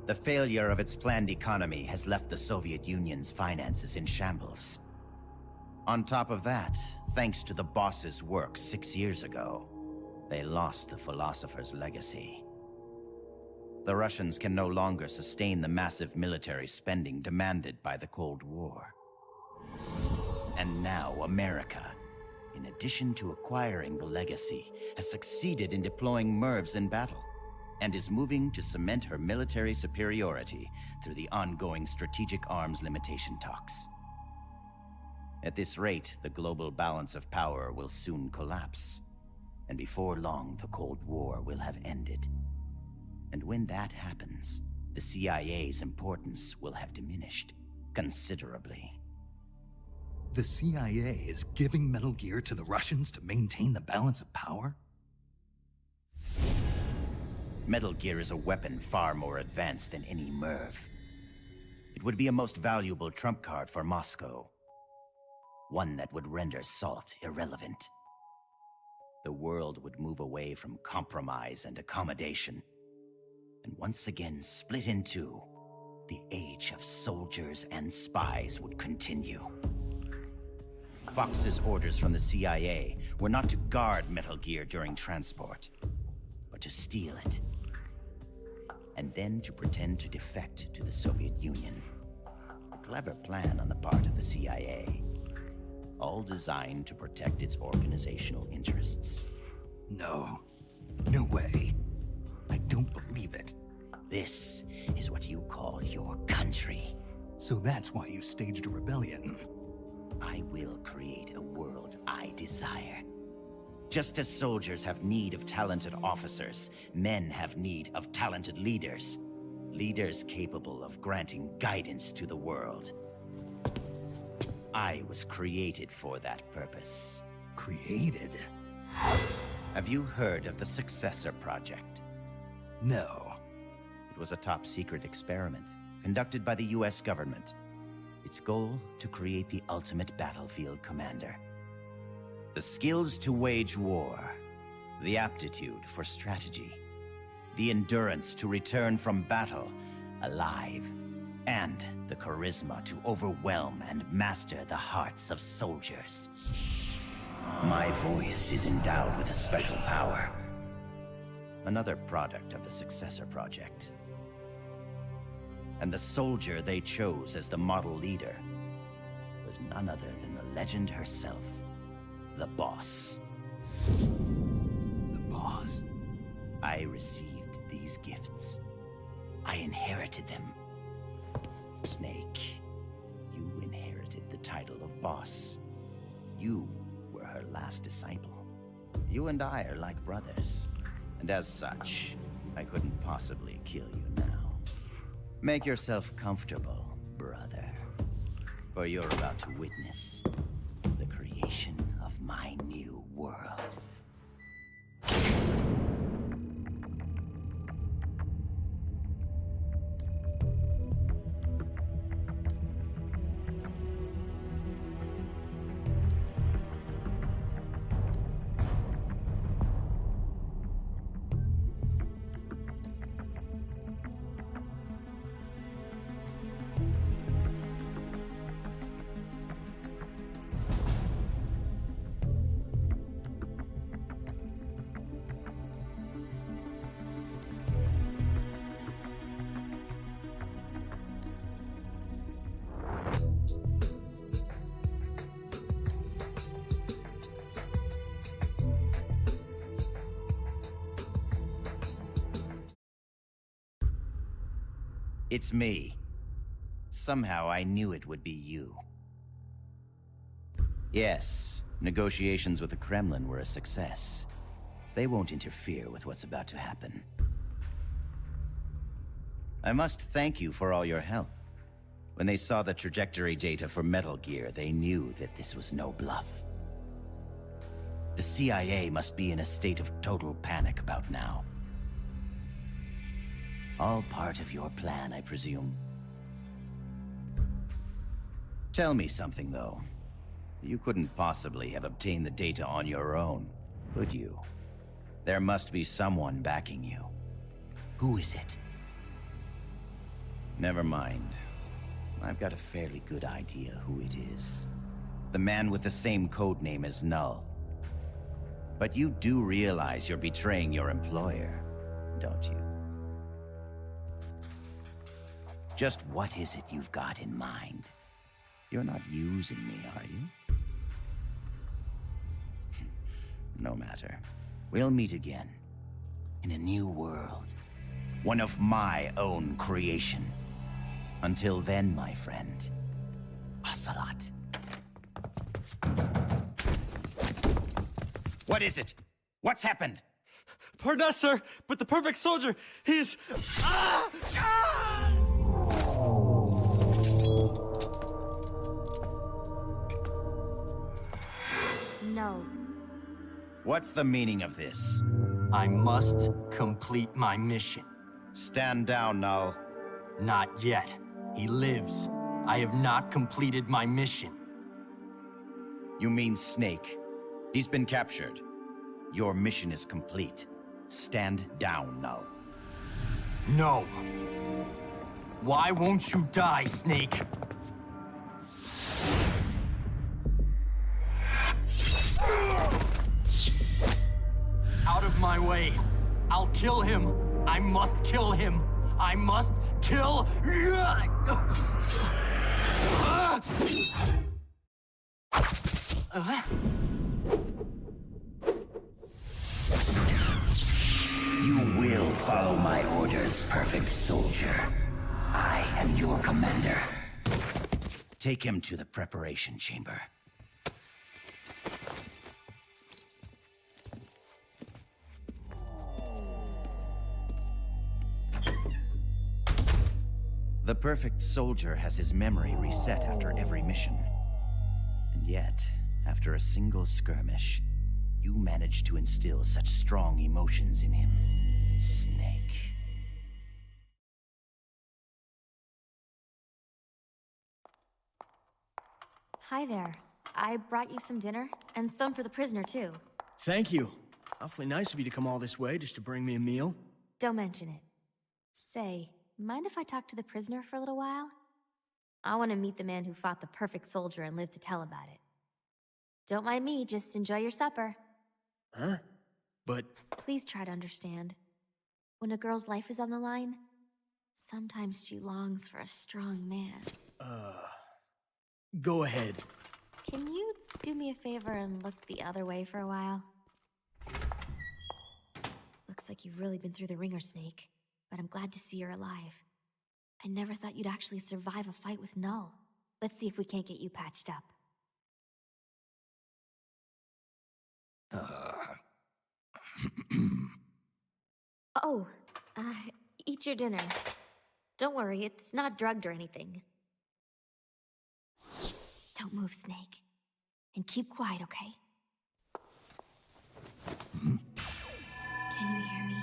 The failure of its planned economy has left the Soviet Union's finances in shambles. On top of that, thanks to the boss's work 6 years ago, they lost the philosopher's legacy. The Russians can no longer sustain the massive military spending demanded by the Cold War. And now America, in addition to acquiring the legacy, has succeeded in deploying MIRVs in battle, and is moving to cement her military superiority through the ongoing strategic arms limitation talks. At this rate, the global balance of power will soon collapse, and before long the Cold War will have ended. And when that happens, the CIA's importance will have diminished considerably. The CIA is giving Metal Gear to the Russians to maintain the balance of power? Metal Gear is a weapon far more advanced than any MIRV. It would be a most valuable trump card for Moscow. One that would render SALT irrelevant. The world would move away from compromise and accommodation, and once again split in two. The age of soldiers and spies would continue. Fox's orders from the CIA were not to guard Metal Gear during transport, but to steal it, and then to pretend to defect to the Soviet Union. A clever plan on the part of the CIA, all designed to protect its organizational interests. No. No way. I don't believe it. This is what you call your country. So that's why you staged a rebellion. I will create a world I desire. Just as soldiers have need of talented officers, men have need of talented leaders. Leaders capable of granting guidance to the world. I was created for that purpose. Created? Have you heard of the Successor Project? No. It was a top-secret experiment conducted by the US government. Its goal, to create the ultimate battlefield commander. The skills to wage war, the aptitude for strategy, the endurance to return from battle alive, and the charisma to overwhelm and master the hearts of soldiers. My voice is endowed with a special power. Another product of the Successor Project. And the soldier they chose as the model leader was none other than the legend herself, the Boss. The Boss? I received these gifts. I inherited them. Snake, you inherited the title of Boss. You were her last disciple. You and I are like brothers, and as such, I couldn't possibly kill you now. Make yourself comfortable, brother, for you're about to witness the creation of my new world. It's me. Somehow I knew it would be you. Yes, negotiations with the Kremlin were a success. They won't interfere with what's about to happen. I must thank you for all your help. When they saw the trajectory data for Metal Gear, they knew that this was no bluff. The CIA must be in a state of total panic about now. All part of your plan, I presume. Tell me something, though. You couldn't possibly have obtained the data on your own, could you? There must be someone backing you. Who is it? Never mind. I've got a fairly good idea who it is. The man with the same code name as Null. But you do realize you're betraying your employer, don't you? Just what is it you've got in mind? You're not using me, are you? No matter. We'll meet again. In a new world. One of my own creation. Until then, my friend. Ocelot. What is it? What's happened? Pardon us, sir, but the perfect soldier, he's... Ah! Ah! No. What's the meaning of this? I must complete my mission. Stand down, Null. Not yet. He lives. I have not completed my mission. You mean Snake. He's been captured. Your mission is complete. Stand down, Null. No. Why won't you die, Snake? Out of my way. I'll kill him. I must kill him. I must kill... You will follow my orders, perfect soldier. I am your commander. Take him to the preparation chamber. The perfect soldier has his memory reset after every mission. And yet, after a single skirmish, you managed to instill such strong emotions in him. Snake. Hi there. I brought you some dinner, and some for the prisoner, too. Thank you. Awfully nice of you to come all this way just to bring me a meal. Don't mention it. Say, mind if I talk to the prisoner for a little while? I want to meet the man who fought the perfect soldier and lived to tell about it. Don't mind me, just enjoy your supper. Huh? But... Please try to understand. When a girl's life is on the line, sometimes she longs for a strong man. Go ahead. Can you do me a favor and look the other way for a while? Looks like you've really been through the ringer, Snake. But I'm glad to see you're alive. I never thought you'd actually survive a fight with Null. Let's see if we can't get you patched up. Oh, eat your dinner. Don't worry, it's not drugged or anything. Don't move, Snake. And keep quiet, okay? Can you hear me?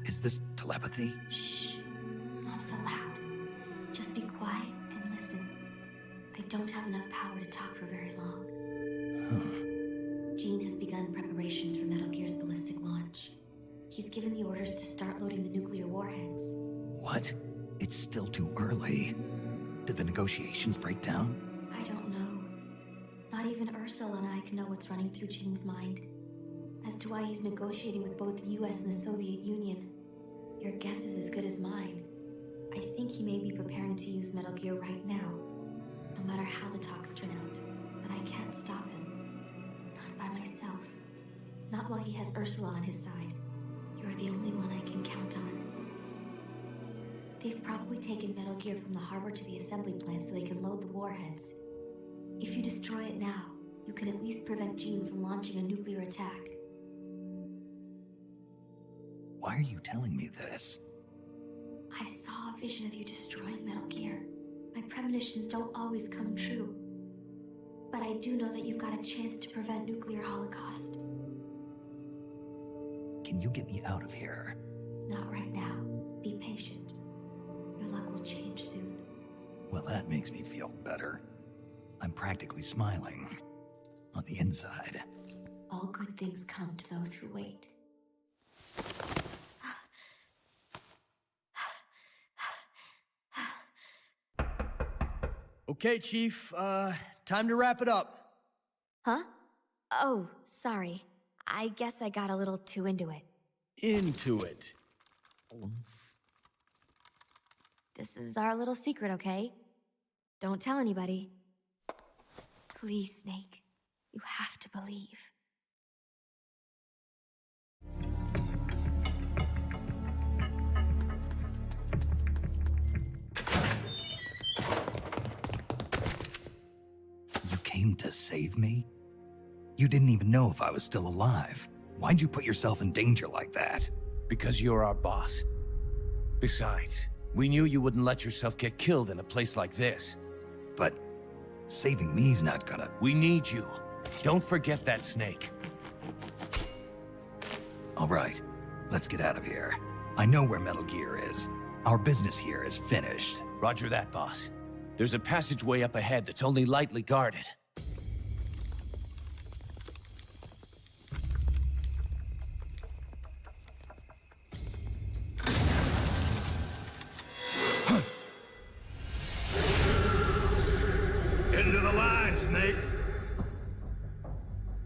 Is this telepathy? Shh. Not so loud. Just be quiet and listen. I don't have enough power to talk for very long. Gene has begun preparations for Metal Gear's ballistic launch. He's given the orders to start loading the nuclear warheads. What? It's still too early. Did the negotiations break down? I don't know. Not even Ursula and I can know what's running through Gene's mind. As to why he's negotiating with both the US and the Soviet Union, your guess is as good as mine. I think he may be preparing to use Metal Gear right now, no matter how the talks turn out. But I can't stop him. Not by myself. Not while he has Ursula on his side. You're the only one I can count on. They've probably taken Metal Gear from the harbor to the assembly plant so they can load the warheads. If you destroy it now, you can at least prevent Gene from launching a nuclear attack. Why are you telling me this? I saw a vision of you destroying Metal Gear. My premonitions don't always come true. But I do know that you've got a chance to prevent nuclear holocaust. can you get me out of here? Not right now. Be patient. Your luck will change soon. Well, that makes me feel better. I'm practically smiling. On the inside. All good things come to those who wait. Okay, Chief. Time to wrap it up. Huh? Oh, sorry. I guess I got a little too into it. Into it. This is our little secret, okay? Don't tell anybody. Please, Snake. You have to believe. You came to save me? You didn't even know if I was still alive. Why'd you put yourself in danger like that? Because you're our boss. Besides, we knew you wouldn't let yourself get killed in a place like this. But saving me's not gonna... We need you. Don't forget that, Snake. All right, let's get out of here. I know where Metal Gear is. Our business here is finished. Roger that, boss. There's a passageway up ahead that's only lightly guarded. Into the line, Snake.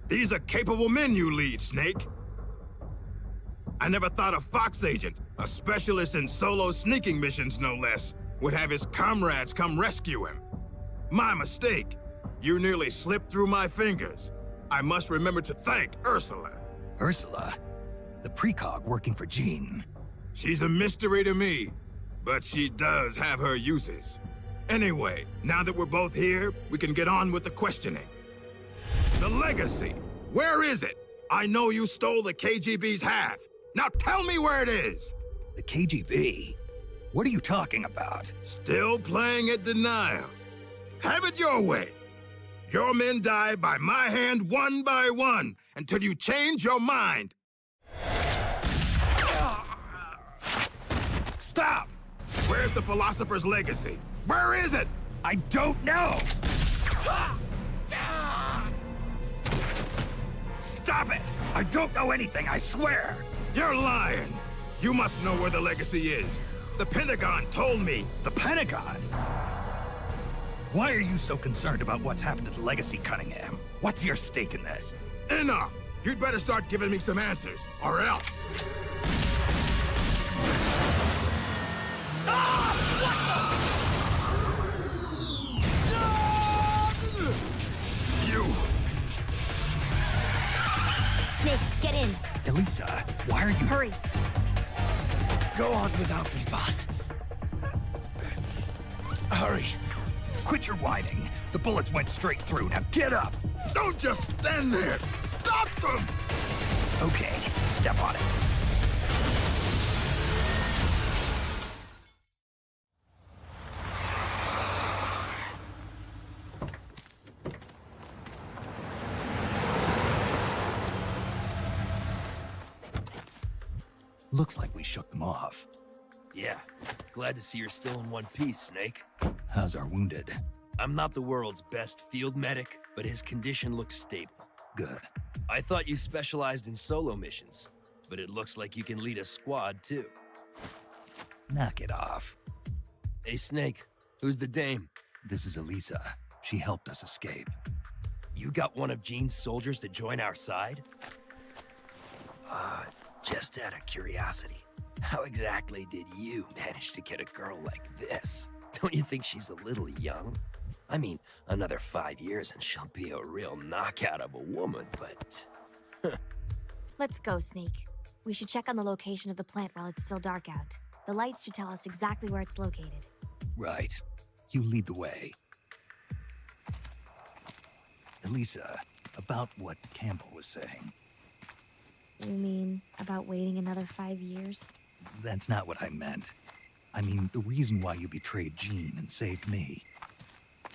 These are capable men you lead, Snake. I never thought a Fox agent, a specialist in solo sneaking missions no less, would have his comrades come rescue him. My mistake. You nearly slipped through my fingers. I must remember to thank Ursula. Ursula? The precog working for Jean. She's a mystery to me, but she does have her uses. Anyway, now that we're both here, we can get on with the questioning. The legacy, where is it? I know you stole the KGB's half. Now tell me where it is! The KGB? What are you talking about? Still playing at denial. Have it your way. Your men die by my hand one by one, until you change your mind. Stop! Where's the philosopher's legacy? Where is it? I don't know! Stop it! I don't know anything, I swear! You're lying! You must know where the legacy is. The Pentagon told me. The Pentagon? Why are you so concerned about what's happened to the legacy, Cunningham? What's your stake in this? Enough! You'd better start giving me some answers, or else. You! Snake, get in. Elisa, why are you... Hurry. Go on without me, boss. Hurry. Quit your whining. The bullets went straight through. Now get up! Don't just stand there! Stop them! Okay, step on it. Looks like we shook them off. Yeah, glad to see you're still in one piece, Snake. How's our wounded? I'm not the world's best field medic, but his condition looks stable. Good. I thought you specialized in solo missions, but it looks like you can lead a squad, too. Knock it off. Hey, Snake, who's the dame? This is Elisa. She helped us escape. You got one of Jean's soldiers to join our side? Just out of curiosity, how exactly did you manage to get a girl like this? Don't you think she's a little young? I mean, another 5 years and she'll be a real knockout of a woman, but... Let's go, Snake. We should check on the location of the plant while it's still dark out. The lights should tell us exactly where it's located. Right. You lead the way. Elisa, about what Campbell was saying. You mean about waiting another 5 years? That's not what I meant. I mean, the reason why you betrayed Jean and saved me.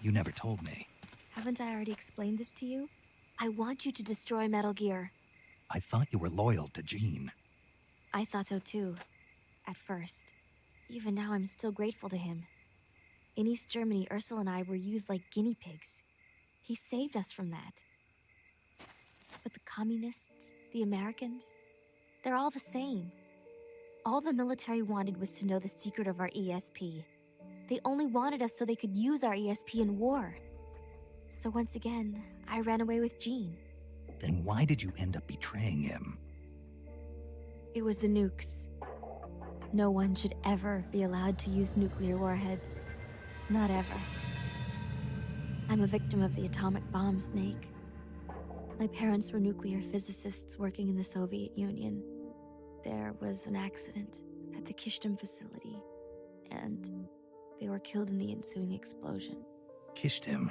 You never told me. Haven't I already explained this to you? I want you to destroy Metal Gear. I thought you were loyal to Jean. I thought so too, at first. Even now, I'm still grateful to him. In East Germany, Ursula and I were used like guinea pigs. He saved us from that. But the communists, the Americans, they're all the same. All the military wanted was to know the secret of our ESP. They only wanted us so they could use our ESP in war. So once again, I ran away with Jean. Then why did you end up betraying him? It was the nukes. No one should ever be allowed to use nuclear warheads. Not ever. I'm a victim of the atomic bomb, Snake. My parents were nuclear physicists working in the Soviet Union. There was an accident at the Kishtim facility, and they were killed in the ensuing explosion. Kishtim?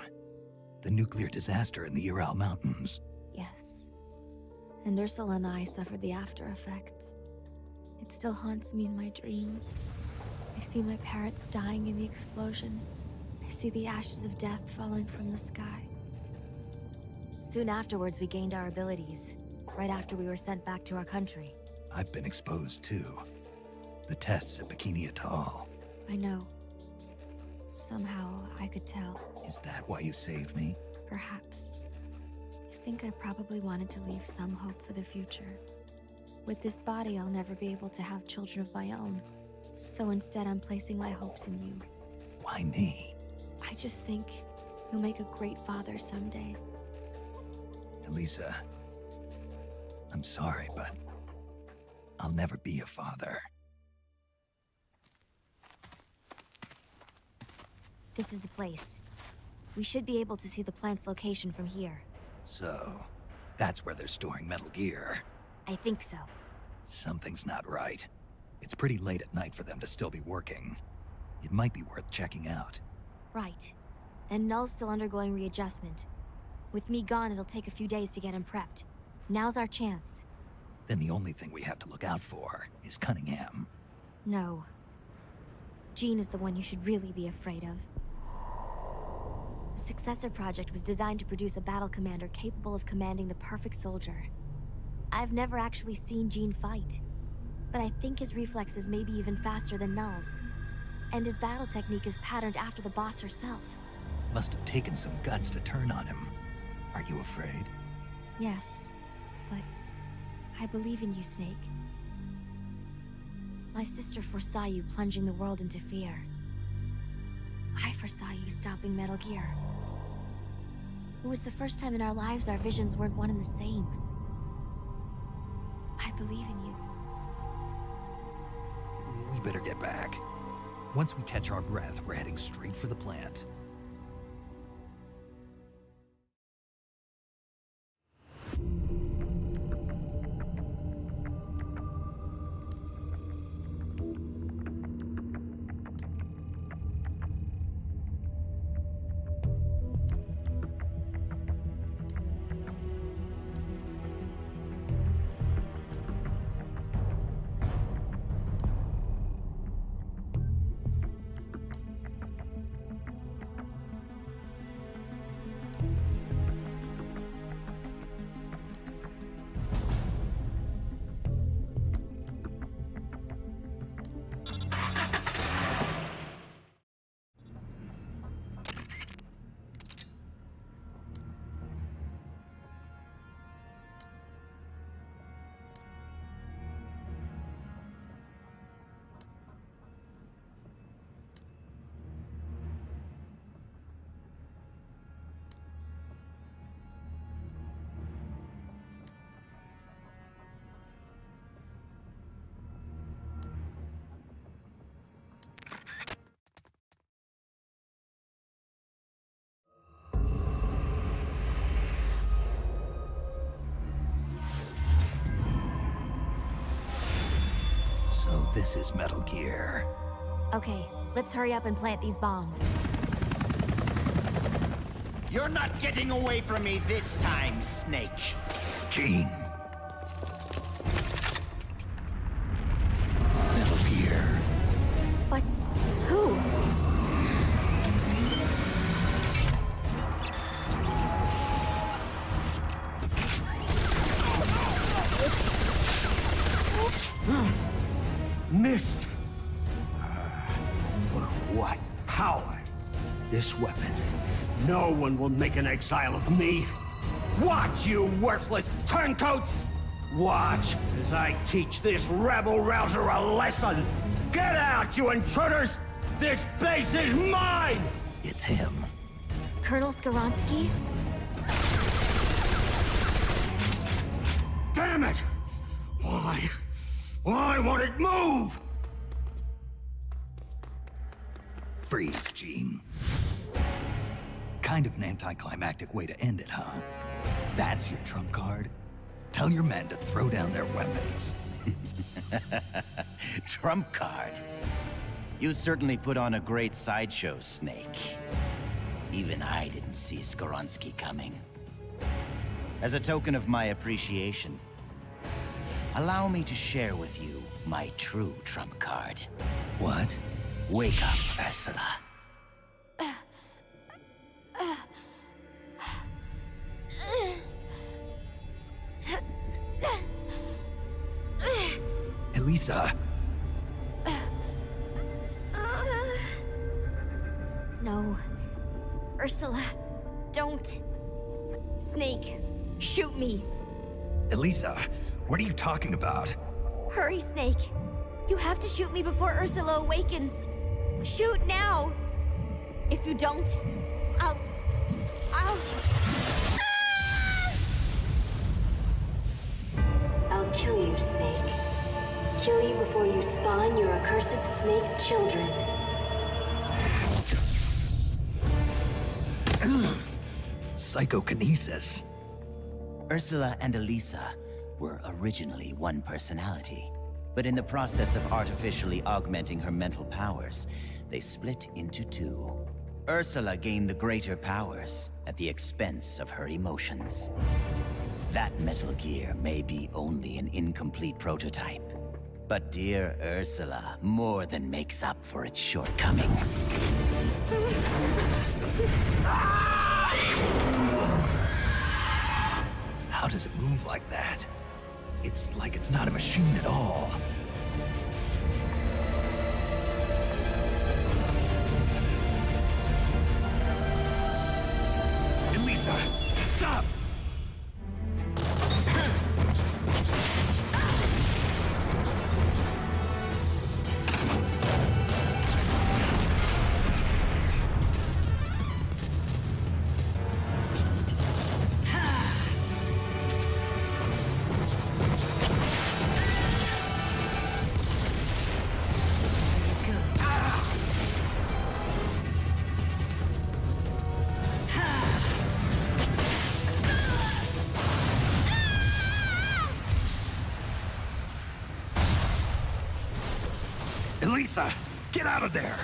The nuclear disaster in the Ural Mountains? Yes. And Ursula and I suffered the after effects. It still haunts me in my dreams. I see my parents dying in the explosion. I see the ashes of death falling from the sky. Soon afterwards, we gained our abilities, right after we were sent back to our country. I've been exposed too. The tests at Bikini Atoll. I know. Somehow, I could tell. Is that why you saved me? Perhaps. I think I probably wanted to leave some hope for the future. With this body, I'll never be able to have children of my own. So instead, I'm placing my hopes in you. Why me? I just think you'll make a great father someday. Elisa, I'm sorry, but I'll never be a father. This is the place. We should be able to see the plant's location from here. So, that's where they're storing Metal Gear. I think so. Something's not right. It's pretty late at night for them to still be working. It might be worth checking out. Right. And Null's still undergoing readjustment. With me gone, it'll take a few days to get him prepped. Now's our chance. Then the only thing we have to look out for is Cunningham. No. Jean is the one you should really be afraid of. The Successor Project was designed to produce a battle commander capable of commanding the perfect soldier. I've never actually seen Jean fight, but I think his reflexes may be even faster than Null's. And his battle technique is patterned after the boss herself. Must have taken some guts to turn on him. Are you afraid? Yes, but I believe in you, Snake. My sister foresaw you plunging the world into fear. I foresaw you stopping Metal Gear. It was the first time in our lives our visions weren't one and the same. I believe in you. We better get back. Once we catch our breath, we're heading straight for the plant. So this is Metal Gear. Okay, let's hurry up and plant these bombs. You're not getting away from me this time, Snake. Jean. Metal Gear. But who? What power! This weapon. No one will make an exile of me. Watch, you worthless turncoats! Watch as I teach this rebel-rouser a lesson! Get out, you intruders! This base is mine! It's him. Colonel Skoronsky? Damn it! Why? Why won't it move? Freeze, Gene. Kind of an anticlimactic way to end it, huh? That's your trump card? Tell your men to throw down their weapons. Trump card? You certainly put on a great sideshow, Snake. Even I didn't see Skoronsky coming. As a token of my appreciation, allow me to share with you my true trump card. What? Wake up, Ursula. Elisa! No. Ursula, don't. Snake, shoot me. Elisa, what are you talking about? Hurry, Snake. You have to shoot me before Ursula awakens. Shoot now. If you don't, I'll... I'll kill you, Snake. Kill you before you spawn your accursed snake children. Psychokinesis. Ursula and Elisa were originally one personality, but in the process of artificially augmenting her mental powers, they split into two. Ursula gained the greater powers at the expense of her emotions. That Metal Gear may be only an incomplete prototype, but dear Ursula more than makes up for its shortcomings. How does it move like that? It's like it's not a machine at all. Elisa, stop! Elisa, get out of there!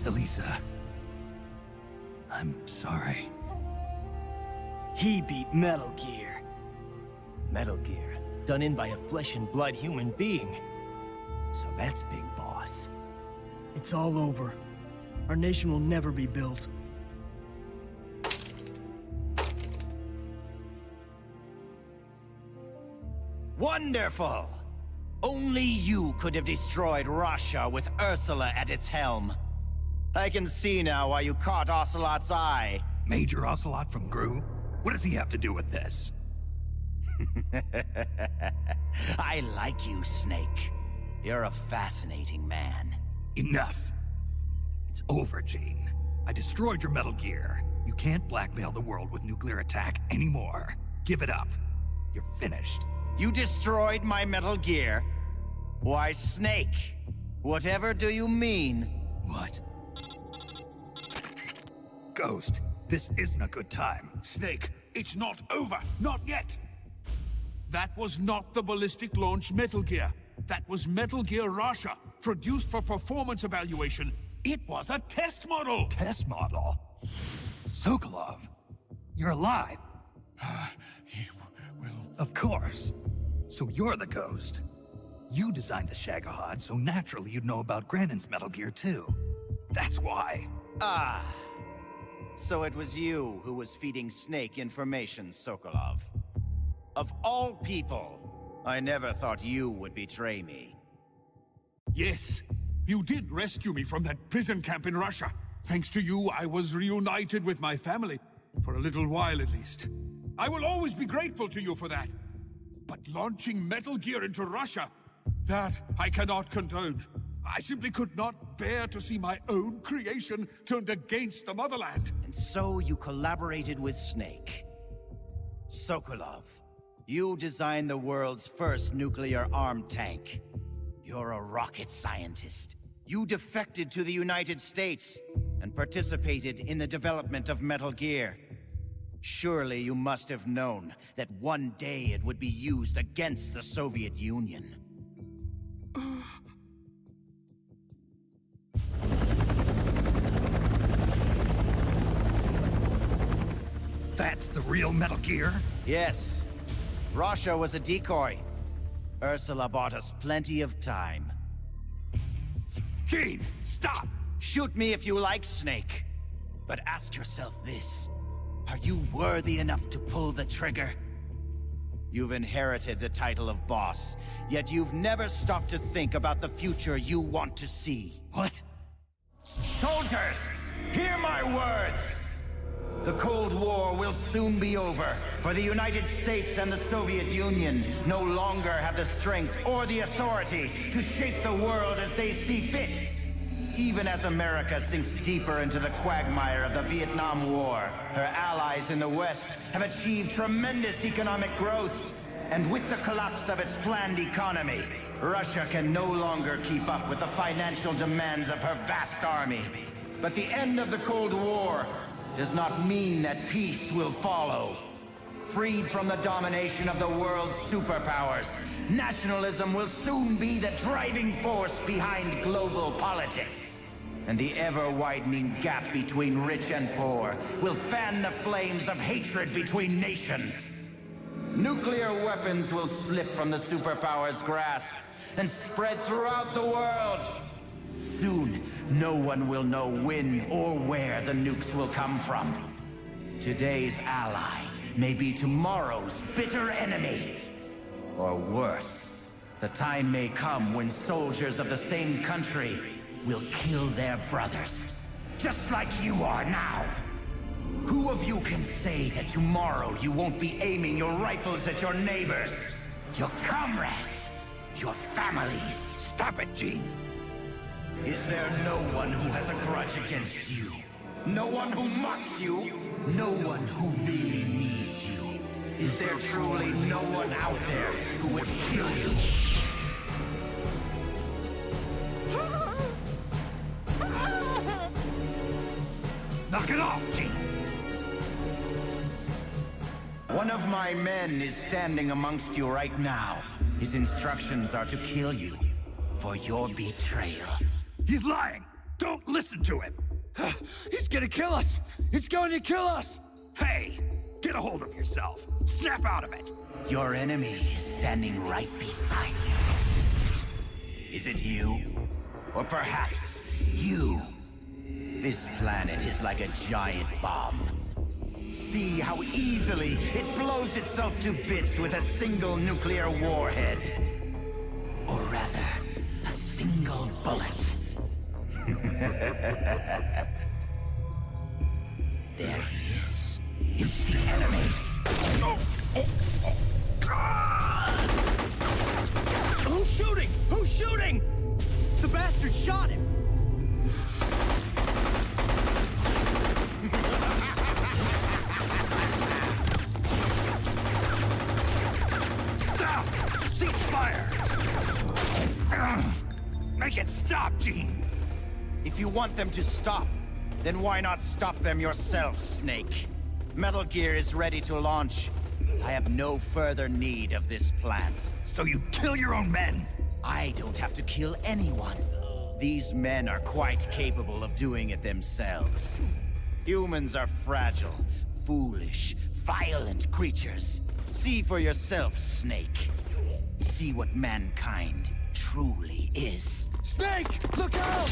Elisa, I'm sorry. He beat Metal Gear. Metal Gear, done in by a flesh and blood human being. So that's Big Boss. It's all over. Our nation will never be built. Wonderful! Only you could have destroyed Russia with Ursula at its helm. I can see now why you caught Ocelot's eye. Major Ocelot from Gru? What does he have to do with this? I like you, Snake. You're a fascinating man. Enough! It's over, Gene. I destroyed your Metal Gear. You can't blackmail the world with nuclear attack anymore. Give it up. You're finished. You destroyed my Metal Gear? Why, Snake, whatever do you mean? What? Ghost, this isn't a good time. Snake, it's not over. Not yet. That was not the ballistic launch Metal Gear. That was Metal Gear Russia, produced for performance evaluation. It was a test model. Test model? Sokolov, you're alive. Of course. So you're the Ghost. You designed the Shagohod, so naturally you'd know about Granin's Metal Gear too. That's why. Ah. So it was you who was feeding Snake information, Sokolov. Of all people, I never thought you would betray me. Yes, you did rescue me from that prison camp in Russia. Thanks to you, I was reunited with my family. For a little while, at least. I will always be grateful to you for that. But launching Metal Gear into Russia, that I cannot condone. I simply could not bear to see my own creation turned against the motherland. And so you collaborated with Snake. Sokolov, you designed the world's first nuclear-armed tank. You're a rocket scientist. You defected to the United States and participated in the development of Metal Gear. Surely you must have known that one day it would be used against the Soviet Union. That's the real Metal Gear? Yes. Russia was a decoy. Ursula bought us plenty of time. Gene, stop! Shoot me if you like, Snake. But ask yourself this. Are you worthy enough to pull the trigger? You've inherited the title of boss, yet you've never stopped to think about the future you want to see. What? Soldiers, hear my words! The Cold War will soon be over, for the United States and the Soviet Union no longer have the strength or the authority to shape the world as they see fit. Even as America sinks deeper into the quagmire of the Vietnam War, her allies in the West have achieved tremendous economic growth. And with the collapse of its planned economy, Russia can no longer keep up with the financial demands of her vast army. But the end of the Cold War does not mean that peace will follow. Freed from the domination of the world's superpowers, nationalism will soon be the driving force behind global politics. And the ever-widening gap between rich and poor will fan the flames of hatred between nations. Nuclear weapons will slip from the superpowers' grasp and spread throughout the world. Soon, no one will know when or where the nukes will come from. Today's ally may be tomorrow's bitter enemy. Or worse, the time may come when soldiers of the same country will kill their brothers, just like you are now. Who of you can say that tomorrow you won't be aiming your rifles at your neighbors, your comrades, your families? Stop it, Gene! Is there no one who has a grudge against you? No one who mocks you? No one who really needs you? Is there truly no one out there who would kill you? Knock it off, Gene! One of my men is standing amongst you right now. His instructions are to kill you for your betrayal. He's lying! Don't listen to him! He's gonna kill us! It's going to kill us! Hey! Get a hold of yourself! Snap out of it! Your enemy is standing right beside you. Is it you? Or perhaps you? This planet is like a giant bomb. See how easily it blows itself to bits with a single nuclear warhead. Or rather, a single bullet. There he is. It's the enemy. Who's shooting? Who's shooting? The bastard shot him. Stop! Cease fire! Make it stop, Gene! If you want them to stop, then why not stop them yourself, Snake? Metal Gear is ready to launch. I have no further need of this plant. So you kill your own men? I don't have to kill anyone. These men are quite capable of doing it themselves. Humans are fragile, foolish, violent creatures. See for yourself, Snake. See what mankind truly is. Snake! Look out!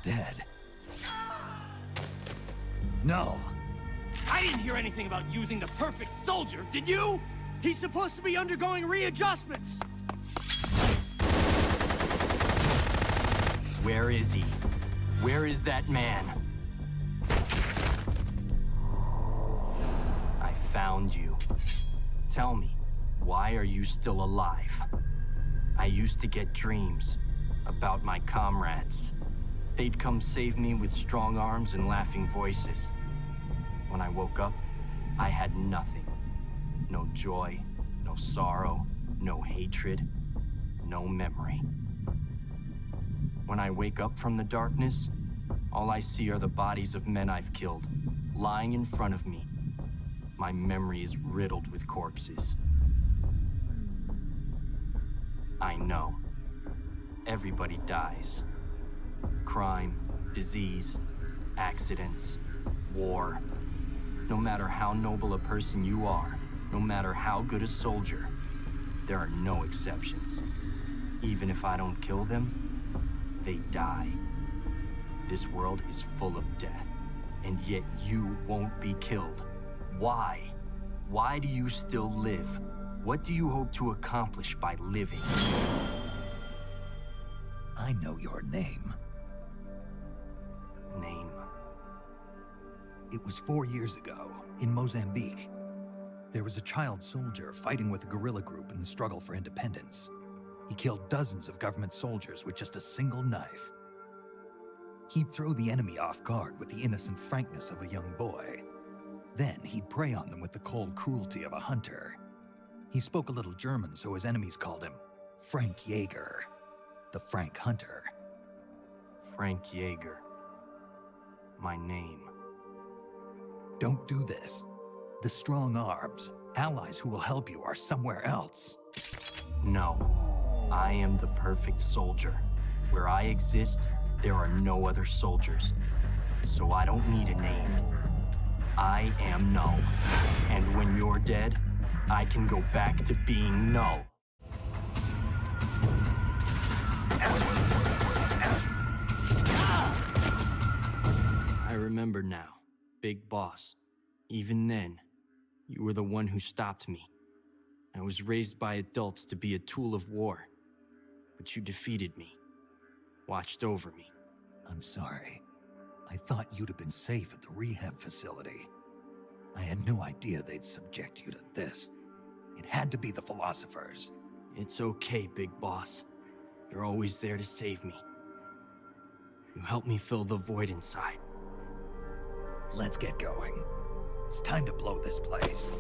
dead. No. I didn't hear anything about using the perfect soldier, did you? He's supposed to be undergoing readjustments. Where is he? Where is that man? I found you. Tell me, why are you still alive? I used to get dreams about my comrades. They'd come save me with strong arms and laughing voices. When I woke up, I had nothing. No joy, no sorrow, no hatred, no memory. When I wake up from the darkness, all I see are the bodies of men I've killed, lying in front of me. My memory is riddled with corpses. I know. Everybody dies. Crime, disease, accidents, war. No matter how noble a person you are, no matter how good a soldier, there are no exceptions. Even if I don't kill them, they die. This world is full of death, and yet you won't be killed. Why? Why do you still live? What do you hope to accomplish by living? I know your name. Name? It was 4 years ago, in Mozambique. There was a child soldier fighting with a guerrilla group in the struggle for independence. He killed dozens of government soldiers with just a single knife. He'd throw the enemy off guard with the innocent frankness of a young boy. Then he'd prey on them with the cold cruelty of a hunter. He spoke a little German, so his enemies called him Frank Jaeger, the Frank Hunter. Frank Jaeger. My name. Don't do this. The strong arms, allies who will help you, are somewhere else. No. I am the perfect soldier. Where I exist, there are no other soldiers. So I don't need a name. I am No. And when you're dead, I can go back to being No. I remember now, Big Boss. Even then, you were the one who stopped me. I was raised by adults to be a tool of war. But you defeated me. Watched over me. I'm sorry. I thought you'd have been safe at the rehab facility. I had no idea they'd subject you to this. It had to be the philosophers. It's okay, Big Boss. You're always there to save me. You helped me fill the void inside. Let's get going. It's time to blow this place.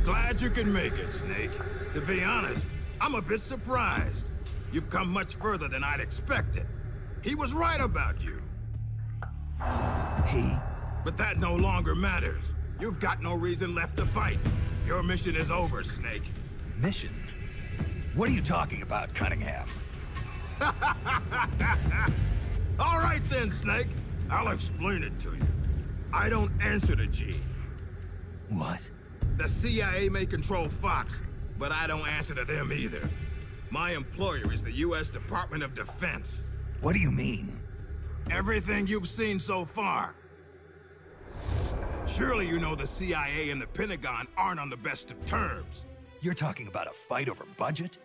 Glad you can make it, Snake. To be honest, I'm a bit surprised. You've come much further than I'd expected. He was right about you. He? But that no longer matters. You've got no reason left to fight. Your mission is over, Snake. Mission? What are you talking about, Cunningham? All right then, Snake. I'll explain it to you. I don't answer to G. What? The CIA may control Fox, but I don't answer to them either. My employer is the U.S. Department of Defense. What do you mean? Everything you've seen so far. Surely you know the CIA and the Pentagon aren't on the best of terms. You're talking about a fight over budget?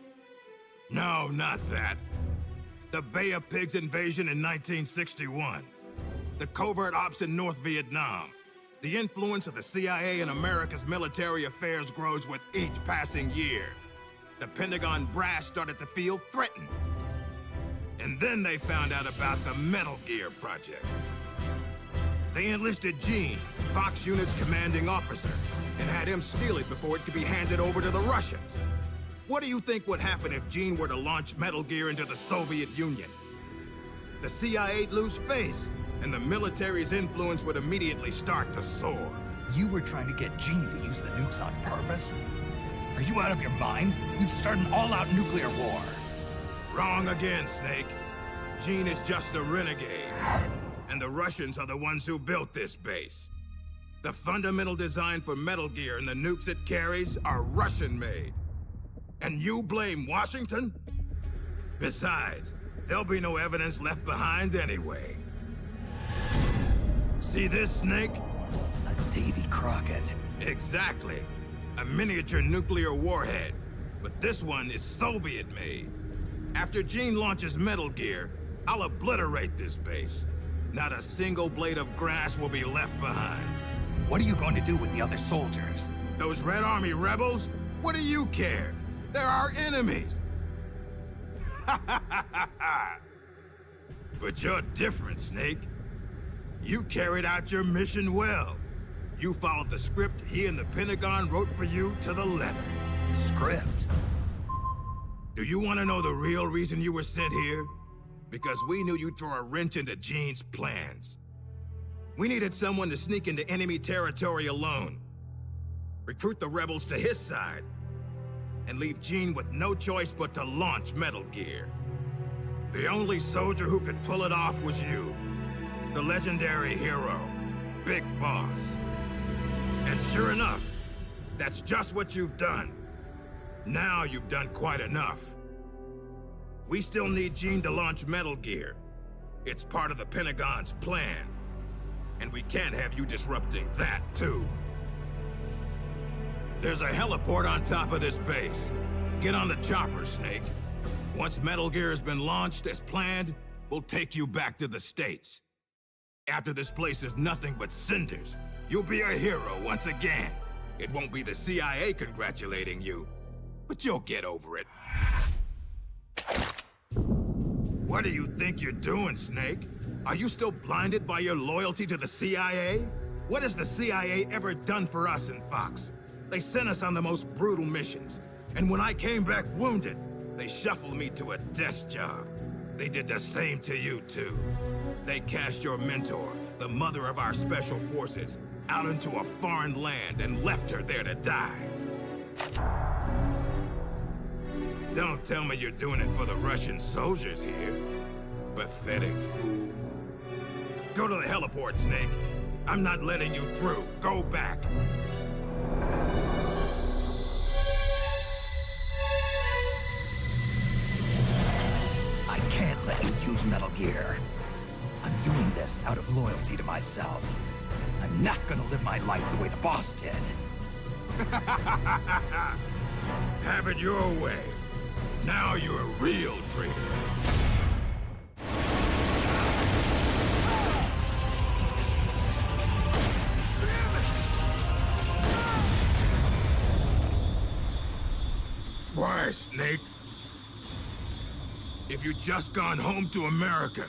No, not that. The Bay of Pigs invasion in 1961. The covert ops in North Vietnam. The influence of the CIA in America's military affairs grows with each passing year. The Pentagon brass started to feel threatened. And then they found out about the Metal Gear project. They enlisted Gene, Fox Unit's commanding officer, and had him steal it before it could be handed over to the Russians. What do you think would happen if Gene were to launch Metal Gear into the Soviet Union? The CIA'd lose face, and the military's influence would immediately start to soar. You were trying to get Gene to use the nukes on purpose? Are you out of your mind? You'd start an all-out nuclear war. Wrong again, Snake. Gene is just a renegade. And the Russians are the ones who built this base. The fundamental design for Metal Gear and the nukes it carries are Russian-made. And you blame Washington? Besides, there'll be no evidence left behind anyway. See this, Snake? A Davy Crockett. Exactly. A miniature nuclear warhead. But this one is Soviet-made. After Gene launches Metal Gear, I'll obliterate this base. Not a single blade of grass will be left behind. What are you going to do with the other soldiers? Those Red Army rebels? What do you care? They're our enemies. But you're different, Snake. You carried out your mission well. You followed the script he and the Pentagon wrote for you to the letter. Script? Do you want to know the real reason you were sent here? Because we knew you'd throw a wrench into Gene's plans. We needed someone to sneak into enemy territory alone, recruit the rebels to his side, and leave Gene with no choice but to launch Metal Gear. The only soldier who could pull it off was you, the legendary hero, Big Boss. And sure enough, that's just what you've done. Now you've done quite enough. We still need Gene to launch Metal Gear. It's part of the Pentagon's plan. And we can't have you disrupting that, too. There's a heliport on top of this base. Get on the chopper, Snake. Once Metal Gear has been launched as planned, we'll take you back to the States. After this place is nothing but cinders, you'll be a hero once again. It won't be the CIA congratulating you, but you'll get over it. What do you think you're doing, Snake? Are you still blinded by your loyalty to the CIA? What has the CIA ever done for us in Fox? They sent us on the most brutal missions, and when I came back wounded, they shuffled me to a desk job. They did the same to you, too. They cast your mentor, the mother of our special forces, out into a foreign land and left her there to die. Don't tell me you're doing it for the Russian soldiers here. Pathetic fool. Go to the heliport, Snake. I'm not letting you through. Go back. I can't let you use Metal Gear. I'm doing this out of loyalty to myself. I'm not gonna live my life the way the boss did. Have it your way. Now you're a real traitor. Why, Snake? If you'd just gone home to America,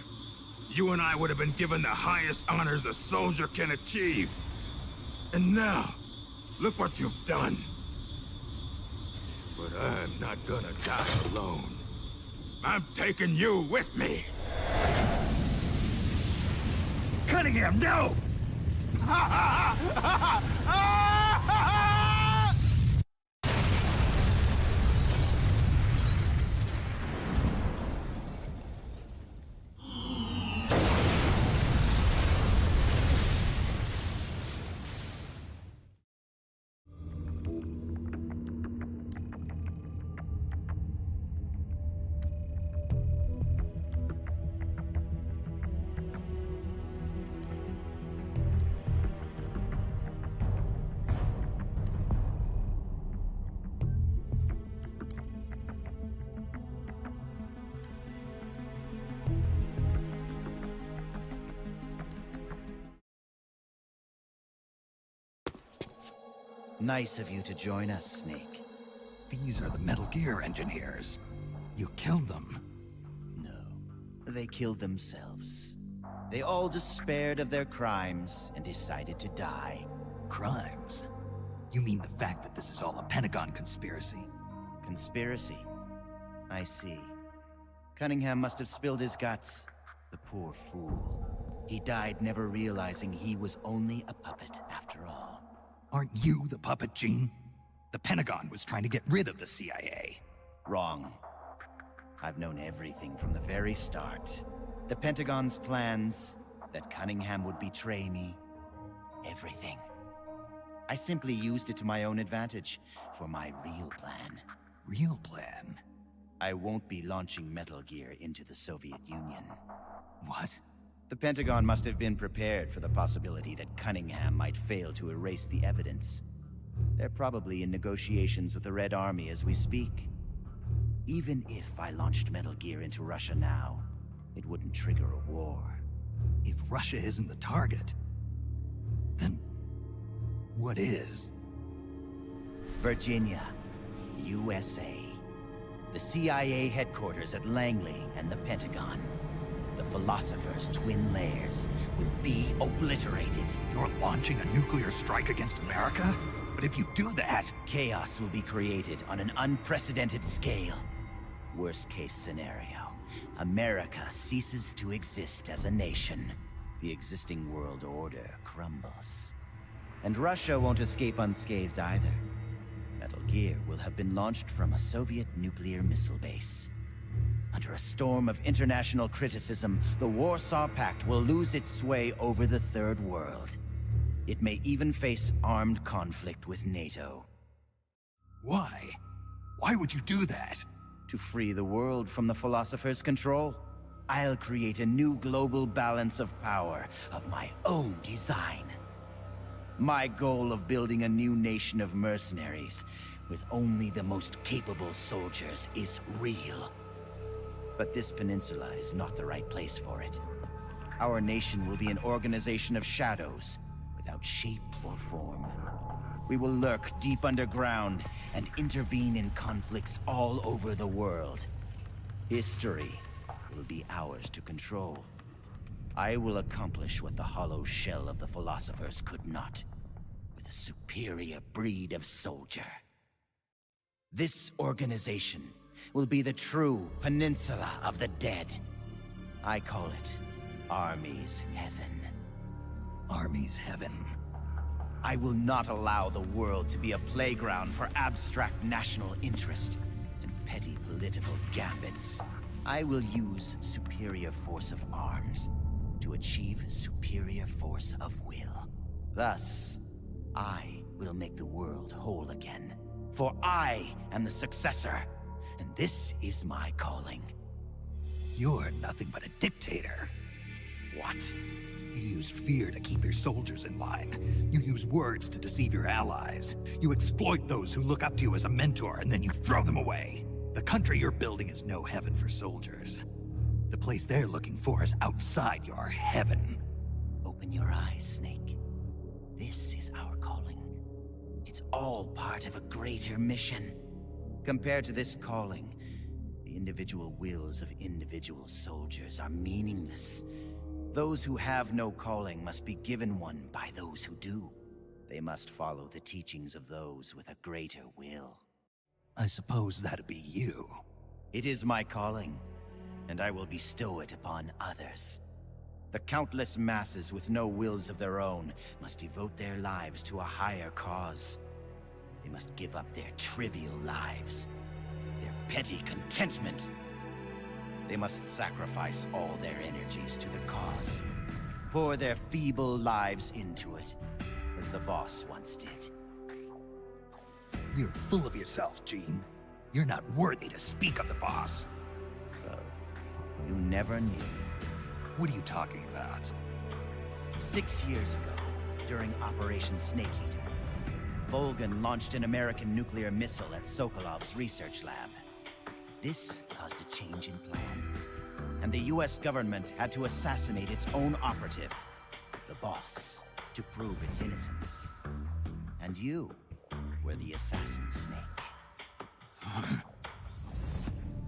you and I would have been given the highest honors a soldier can achieve. And now, look what you've done. But I'm not gonna die alone. I'm taking you with me. Cunningham, no! Nice of you to join us, Snake. These are the Metal Gear engineers. You killed them. No, they killed themselves. They all despaired of their crimes and decided to die. Crimes? You mean the fact that this is all a Pentagon conspiracy? Conspiracy? I see. Cunningham must have spilled his guts. The poor fool. He died never realizing he was only a puppet after all. Aren't you the puppet, Gene? The Pentagon was trying to get rid of the CIA. Wrong. I've known everything from the very start. The Pentagon's plans, that Cunningham would betray me. Everything. I simply used it to my own advantage, for my real plan. Real plan? I won't be launching Metal Gear into the Soviet Union. What? The Pentagon must have been prepared for the possibility that Cunningham might fail to erase the evidence. They're probably in negotiations with the Red Army as we speak. Even if I launched Metal Gear into Russia now, it wouldn't trigger a war. If Russia isn't the target, then what is? Virginia, USA. The CIA headquarters at Langley and the Pentagon. The Philosopher's twin layers will be obliterated. You're launching a nuclear strike against America? But if you do that... Chaos will be created on an unprecedented scale. Worst case scenario, America ceases to exist as a nation. The existing world order crumbles. And Russia won't escape unscathed either. Metal Gear will have been launched from a Soviet nuclear missile base. Under a storm of international criticism, the Warsaw Pact will lose its sway over the Third World. It may even face armed conflict with NATO. Why? Why would you do that? To free the world from the Philosopher's control, I'll create a new global balance of power of my own design. My goal of building a new nation of mercenaries with only the most capable soldiers is real. But this peninsula is not the right place for it. Our nation will be an organization of shadows, without shape or form. We will lurk deep underground and intervene in conflicts all over the world. History will be ours to control. I will accomplish what the hollow shell of the Philosophers could not, with a superior breed of soldier. This organization will be the true Peninsula of the Dead. I call it Army's Heaven. Army's Heaven. I will not allow the world to be a playground for abstract national interest and petty political gambits. I will use superior force of arms to achieve superior force of will. Thus, I will make the world whole again. For I am the successor, and this is my calling. You're nothing but a dictator. What? You use fear to keep your soldiers in line. You use words to deceive your allies. You exploit those who look up to you as a mentor, and then you throw them away. The country you're building is no heaven for soldiers. The place they're looking for is outside your heaven. Open your eyes, Snake. This is our calling. It's all part of a greater mission. Compared to this calling, the individual wills of individual soldiers are meaningless. Those who have no calling must be given one by those who do. They must follow the teachings of those with a greater will. I suppose that'd be you. It is my calling, and I will bestow it upon others. The countless masses with no wills of their own must devote their lives to a higher cause. They must give up their trivial lives, their petty contentment. They must sacrifice all their energies to the cause, pour their feeble lives into it, as the boss once did. You're full of yourself, Gene. You're not worthy to speak of the boss. So, you never knew. What are you talking about? 6 years ago, during Operation Snake Eater, Volgan launched an American nuclear missile at Sokolov's research lab. This caused a change in plans, and the US government had to assassinate its own operative, the boss, to prove its innocence. And you were the assassin, Snake.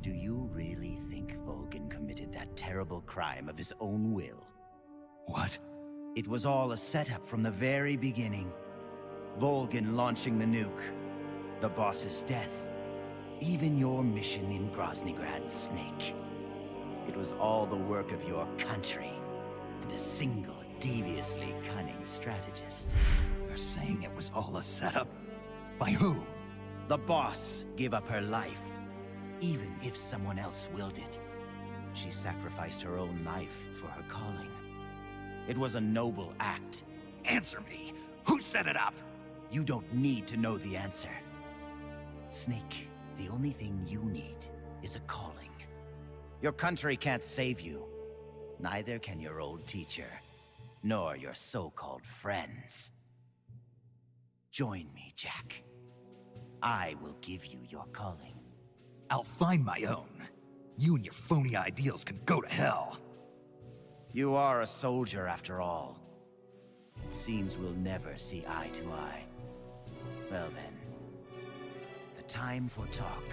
Do you really think Volgin committed that terrible crime of his own will? What? It was all a setup from the very beginning. Volgin launching the nuke, the boss's death, even your mission in Groznygrad, Snake. It was all the work of your country, and a single, deviously cunning strategist. You're saying it was all a setup? By who? The boss gave up her life, even if someone else willed it. She sacrificed her own life for her calling. It was a noble act. Answer me! Who set it up? You don't need to know the answer. Snake, the only thing you need is a calling. Your country can't save you. Neither can your old teacher, nor your so-called friends. Join me, Jack. I will give you your calling. I'll find my own. You and your phony ideals can go to hell. You are a soldier after all. It seems we'll never see eye to eye. Well then, the time for talk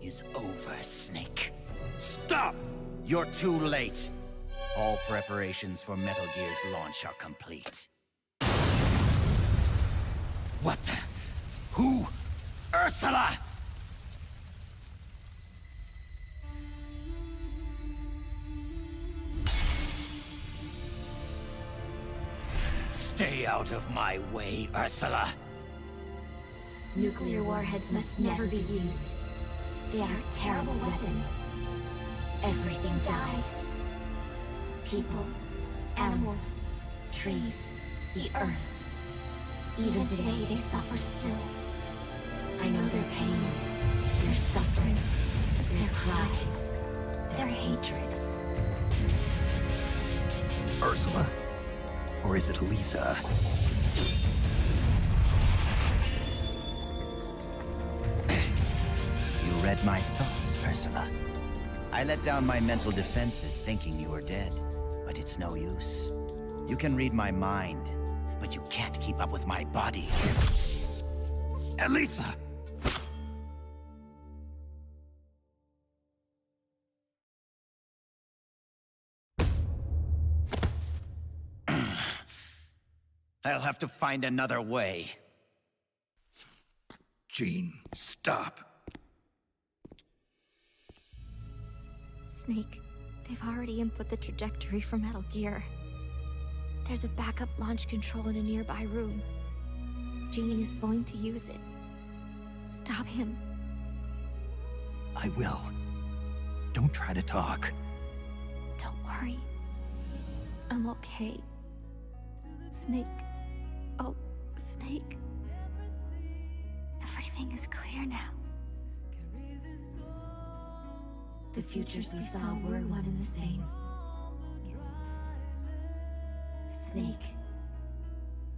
is over, Snake. Stop! You're too late. All preparations for Metal Gear's launch are complete. What the? Who? Ursula! Stay out of my way, Ursula. Nuclear warheads must never be used. They are terrible weapons. Everything dies. People, animals, trees, the earth. Even today, they suffer still. I know their pain, their suffering, their cries, their hatred. Ursula? Or is it Lisa? You read my thoughts, Ursula. I let down my mental defenses thinking you were dead, but it's no use. You can read my mind, but you can't keep up with my body. Elisa! I'll have to find another way. Jean, stop. Snake, they've already input the trajectory for Metal Gear. There's a backup launch control in a nearby room. Jean is going to use it. Stop him. I will. Don't try to talk. Don't worry. I'm okay. Snake. Oh, Snake. Everything is clear now. The futures we saw were one and the same. Snake,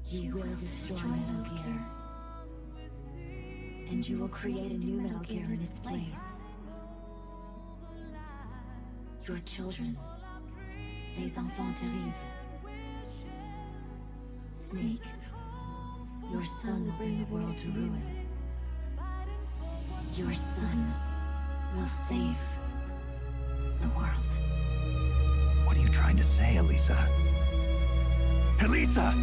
you will destroy Metal Gear. And you will create a new Metal Gear in its place. Your children, les enfants terribles. Snake, your son will bring the world to ruin. Your son will save the world. What are you trying to say, Elisa? Elisa!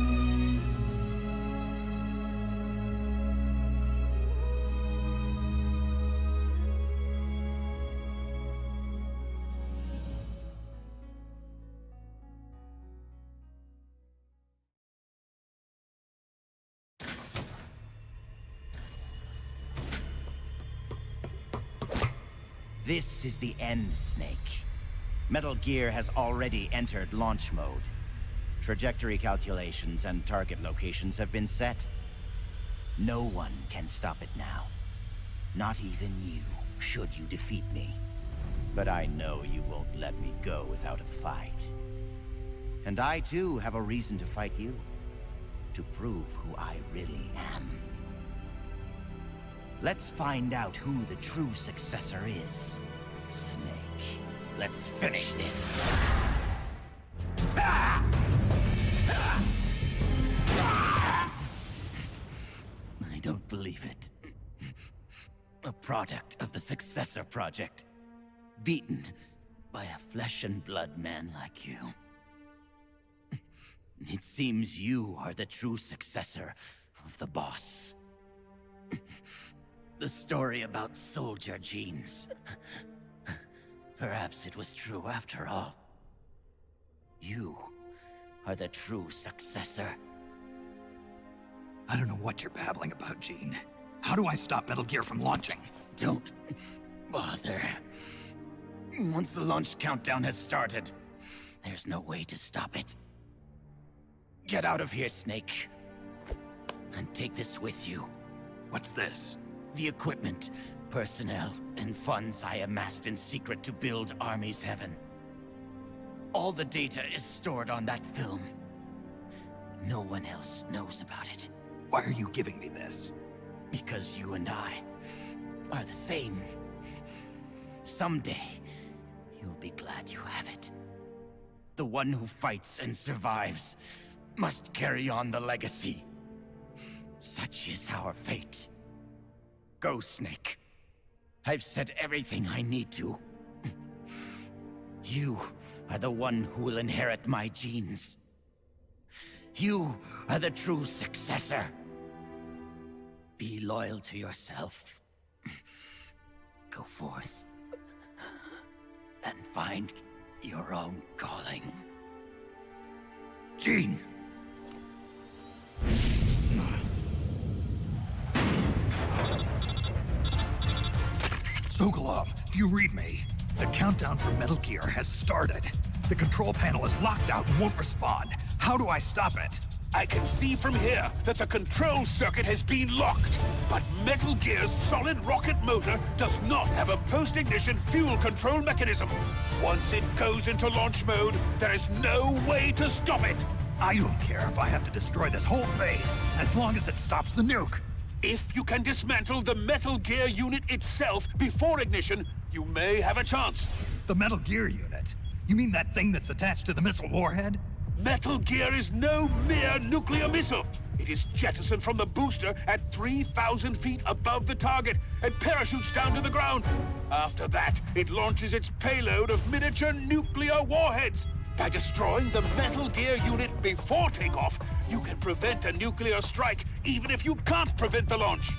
This is the end, Snake. Metal Gear has already entered launch mode. Trajectory calculations and target locations have been set. No one can stop it now. Not even you, should you defeat me. But I know you won't let me go without a fight. And I too have a reason to fight you. To prove who I really am. Let's find out who the true successor is. Snake, let's finish this. I don't believe believe it. A product of the Successor Project. Beaten by a flesh and blood man like you. It seems you are the true successor of the boss. The story about soldier genes. Perhaps it was true after all. You are the true successor. I don't know what you're babbling about, Gene. How do I stop Metal Gear from launching? Don't bother. Once the launch countdown has started, there's no way to stop it. Get out of here, Snake. And take this with you. What's this? The equipment, personnel, and funds I amassed in secret to build Army's Heaven. All the data is stored on that film. No one else knows about it. Why are you giving me this? Because you and I are the same. Someday, you'll be glad you have it. The one who fights and survives must carry on the legacy. Such is our fate. Go, Snake. I've said everything I need to. You are the one who will inherit my genes. You are the true successor. Be loyal to yourself. Go forth and find your own calling. Gene! Sokolov, do you read me? The countdown for Metal Gear has started. The control panel is locked out and won't respond. How do I stop it? I can see from here that the control circuit has been locked. But Metal Gear's solid rocket motor does not have a post-ignition fuel control mechanism. Once it goes into launch mode, there is no way to stop it. I don't care if I have to destroy this whole base, as long as it stops the nuke. If you can dismantle the Metal Gear unit itself before ignition, you may have a chance. The Metal Gear unit? You mean that thing that's attached to the missile warhead? Metal Gear is no mere nuclear missile. It is jettisoned from the booster at 3,000 feet above the target and parachutes down to the ground. After that, it launches its payload of miniature nuclear warheads. By destroying the Metal Gear unit before takeoff, you can prevent a nuclear strike, even if you can't prevent the launch.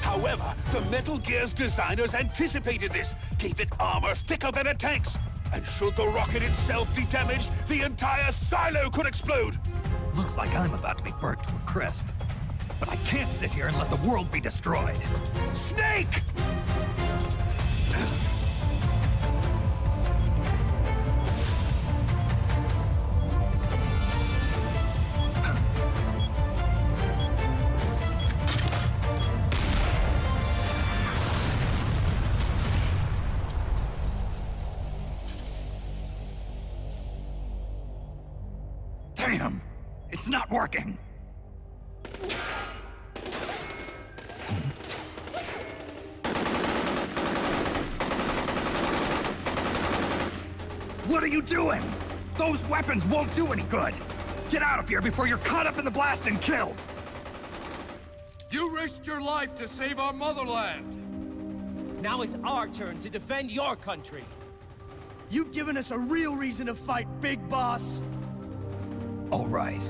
However, the Metal Gear's designers anticipated this, gave it armor thicker than a tank's. And should the rocket itself be damaged, the entire silo could explode. Looks like I'm about to be burnt to a crisp. But I can't sit here and let the world be destroyed. Snake! Damn! It's not working! What are you doing? Those weapons won't do any good! Get out of here before you're caught up in the blast and killed! You risked your life to save our motherland! Now it's our turn to defend your country. You've given us a real reason to fight, Big Boss! All right.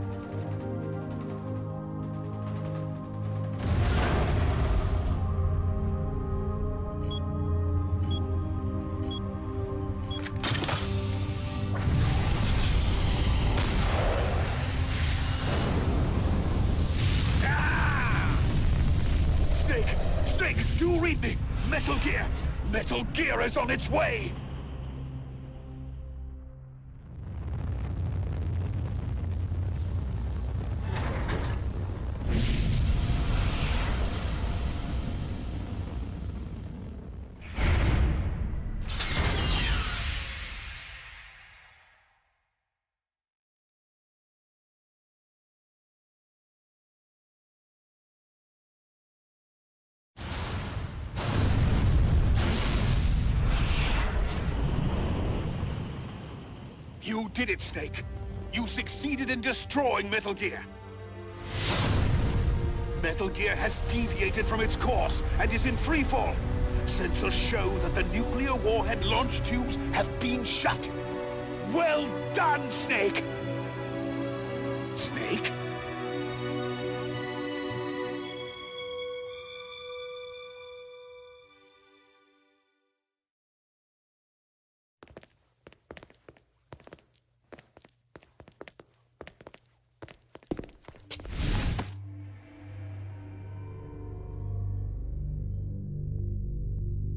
Snake, do read me! Metal Gear! Metal Gear is on its way! You did it, Snake. You succeeded in destroying Metal Gear. Metal Gear has deviated from its course and is in freefall. Sensors show that the nuclear warhead launch tubes have been shut. Well done, Snake! Snake?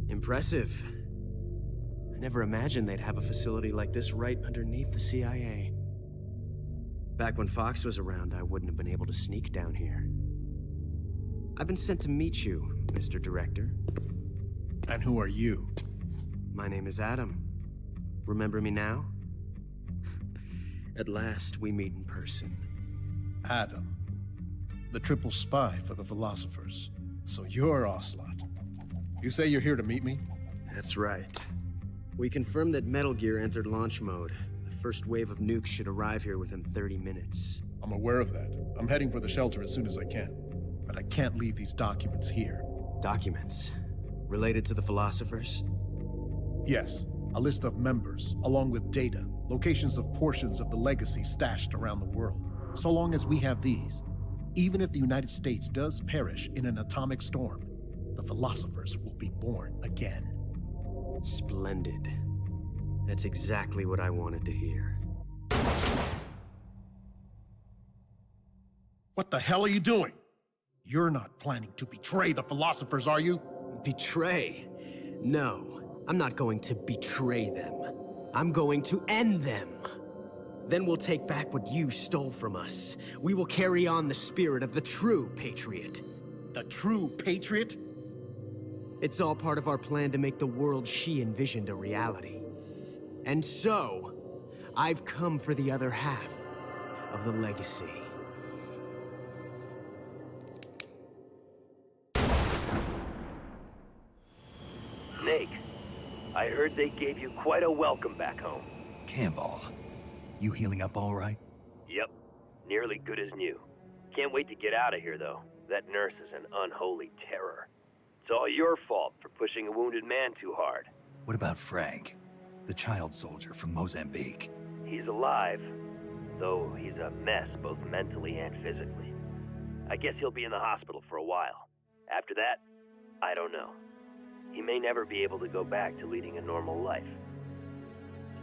Impressive. I never imagined they'd have a facility like this right underneath the CIA. Back when Fox was around, I wouldn't have been able to sneak down here. I've been sent to meet you, Mr. Director. And who are you? My name is Adam. Remember me now? At last, we meet in person. Adam. The triple spy for the philosophers. So you're Ocelot. You say you're here to meet me? That's right. We confirmed that Metal Gear entered launch mode. The first wave of nukes should arrive here within 30 minutes. I'm aware of that. I'm heading for the shelter as soon as I can. But I can't leave these documents here. Documents? Related to the philosophers? Yes. A list of members, along with data, locations of portions of the legacy stashed around the world. So long as we have these, even if the United States does perish in an atomic storm, the philosophers will be born again. Splendid. That's exactly what I wanted to hear. What the hell are you doing? You're not planning to betray the philosophers, are you? Betray? No, I'm not going to betray them. I'm going to end them. Then we'll take back what you stole from us. We will carry on the spirit of the true patriot. The true patriot? It's all part of our plan to make the world she envisioned a reality. And so, I've come for the other half of the legacy. Snake, I heard they gave you quite a welcome back home. Campbell, you healing up all right? Yep, nearly good as new. Can't wait to get out of here, though. That nurse is an unholy terror. It's all your fault for pushing a wounded man too hard. What about Frank, the child soldier from Mozambique? He's alive, though he's a mess both mentally and physically. I guess he'll be in the hospital for a while. After that, I don't know. He may never be able to go back to leading a normal life.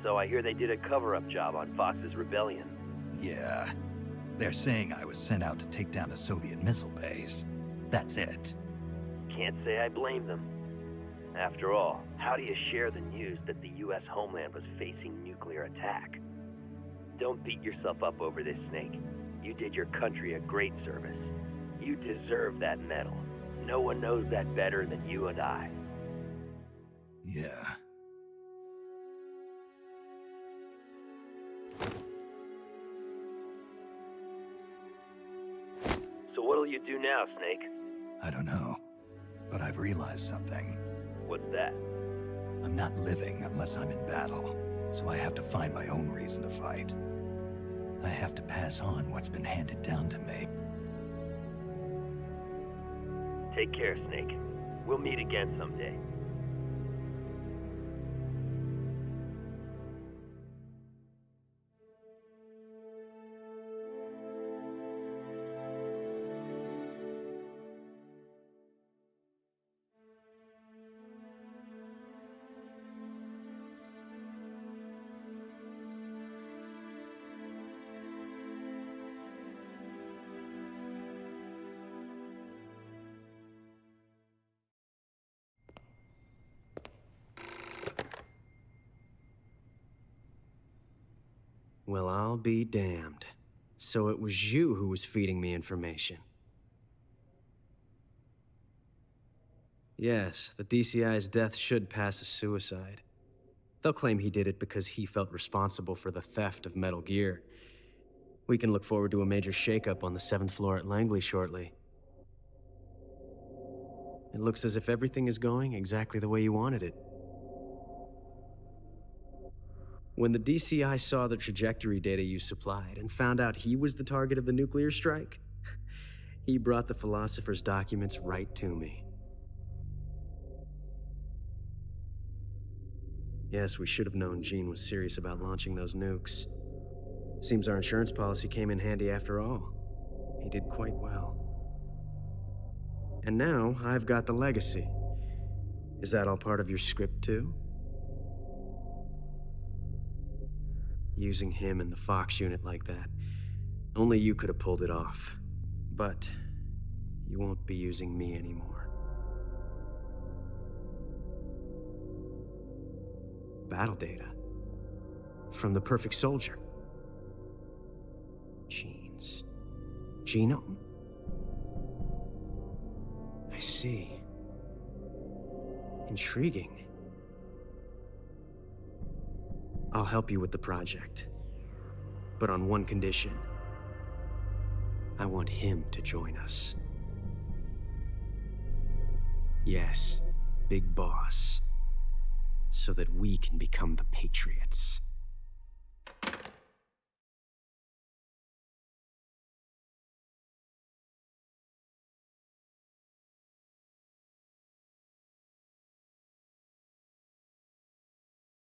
So I hear they did a cover-up job on Fox's rebellion. Yeah. They're saying I was sent out to take down a Soviet missile base. That's it. Can't say I blame them. After all, how do you share the news that the U.S. homeland was facing nuclear attack? Don't beat yourself up over this, Snake. You did your country a great service. You deserve that medal. No one knows that better than you and I. Yeah. So what'll you do now, Snake? I don't know. But I've realized something. What's that? I'm not living unless I'm in battle, so I have to find my own reason to fight. I have to pass on what's been handed down to me. Take care, Snake. We'll meet again someday. Well, I'll be damned. So it was you who was feeding me information. Yes, the DCI's death should pass as suicide. They'll claim he did it because he felt responsible for the theft of Metal Gear. We can look forward to a major shakeup on the 7th floor at Langley shortly. It looks as if everything is going exactly the way you wanted it. When the DCI saw the trajectory data you supplied and found out he was the target of the nuclear strike, He brought the philosopher's documents right to me. Yes, we should have known Jean was serious about launching those nukes. Seems our insurance policy came in handy after all. He did quite well. And now, I've got the legacy. Is that all part of your script, too? Using him in the Fox unit like that. Only you could have pulled it off. But you won't be using me anymore. Battle data. From the perfect soldier. Genes. Genome? I see. Intriguing. I'll help you with the project. But on one condition. I want him to join us. Yes, Big Boss. So that we can become the Patriots.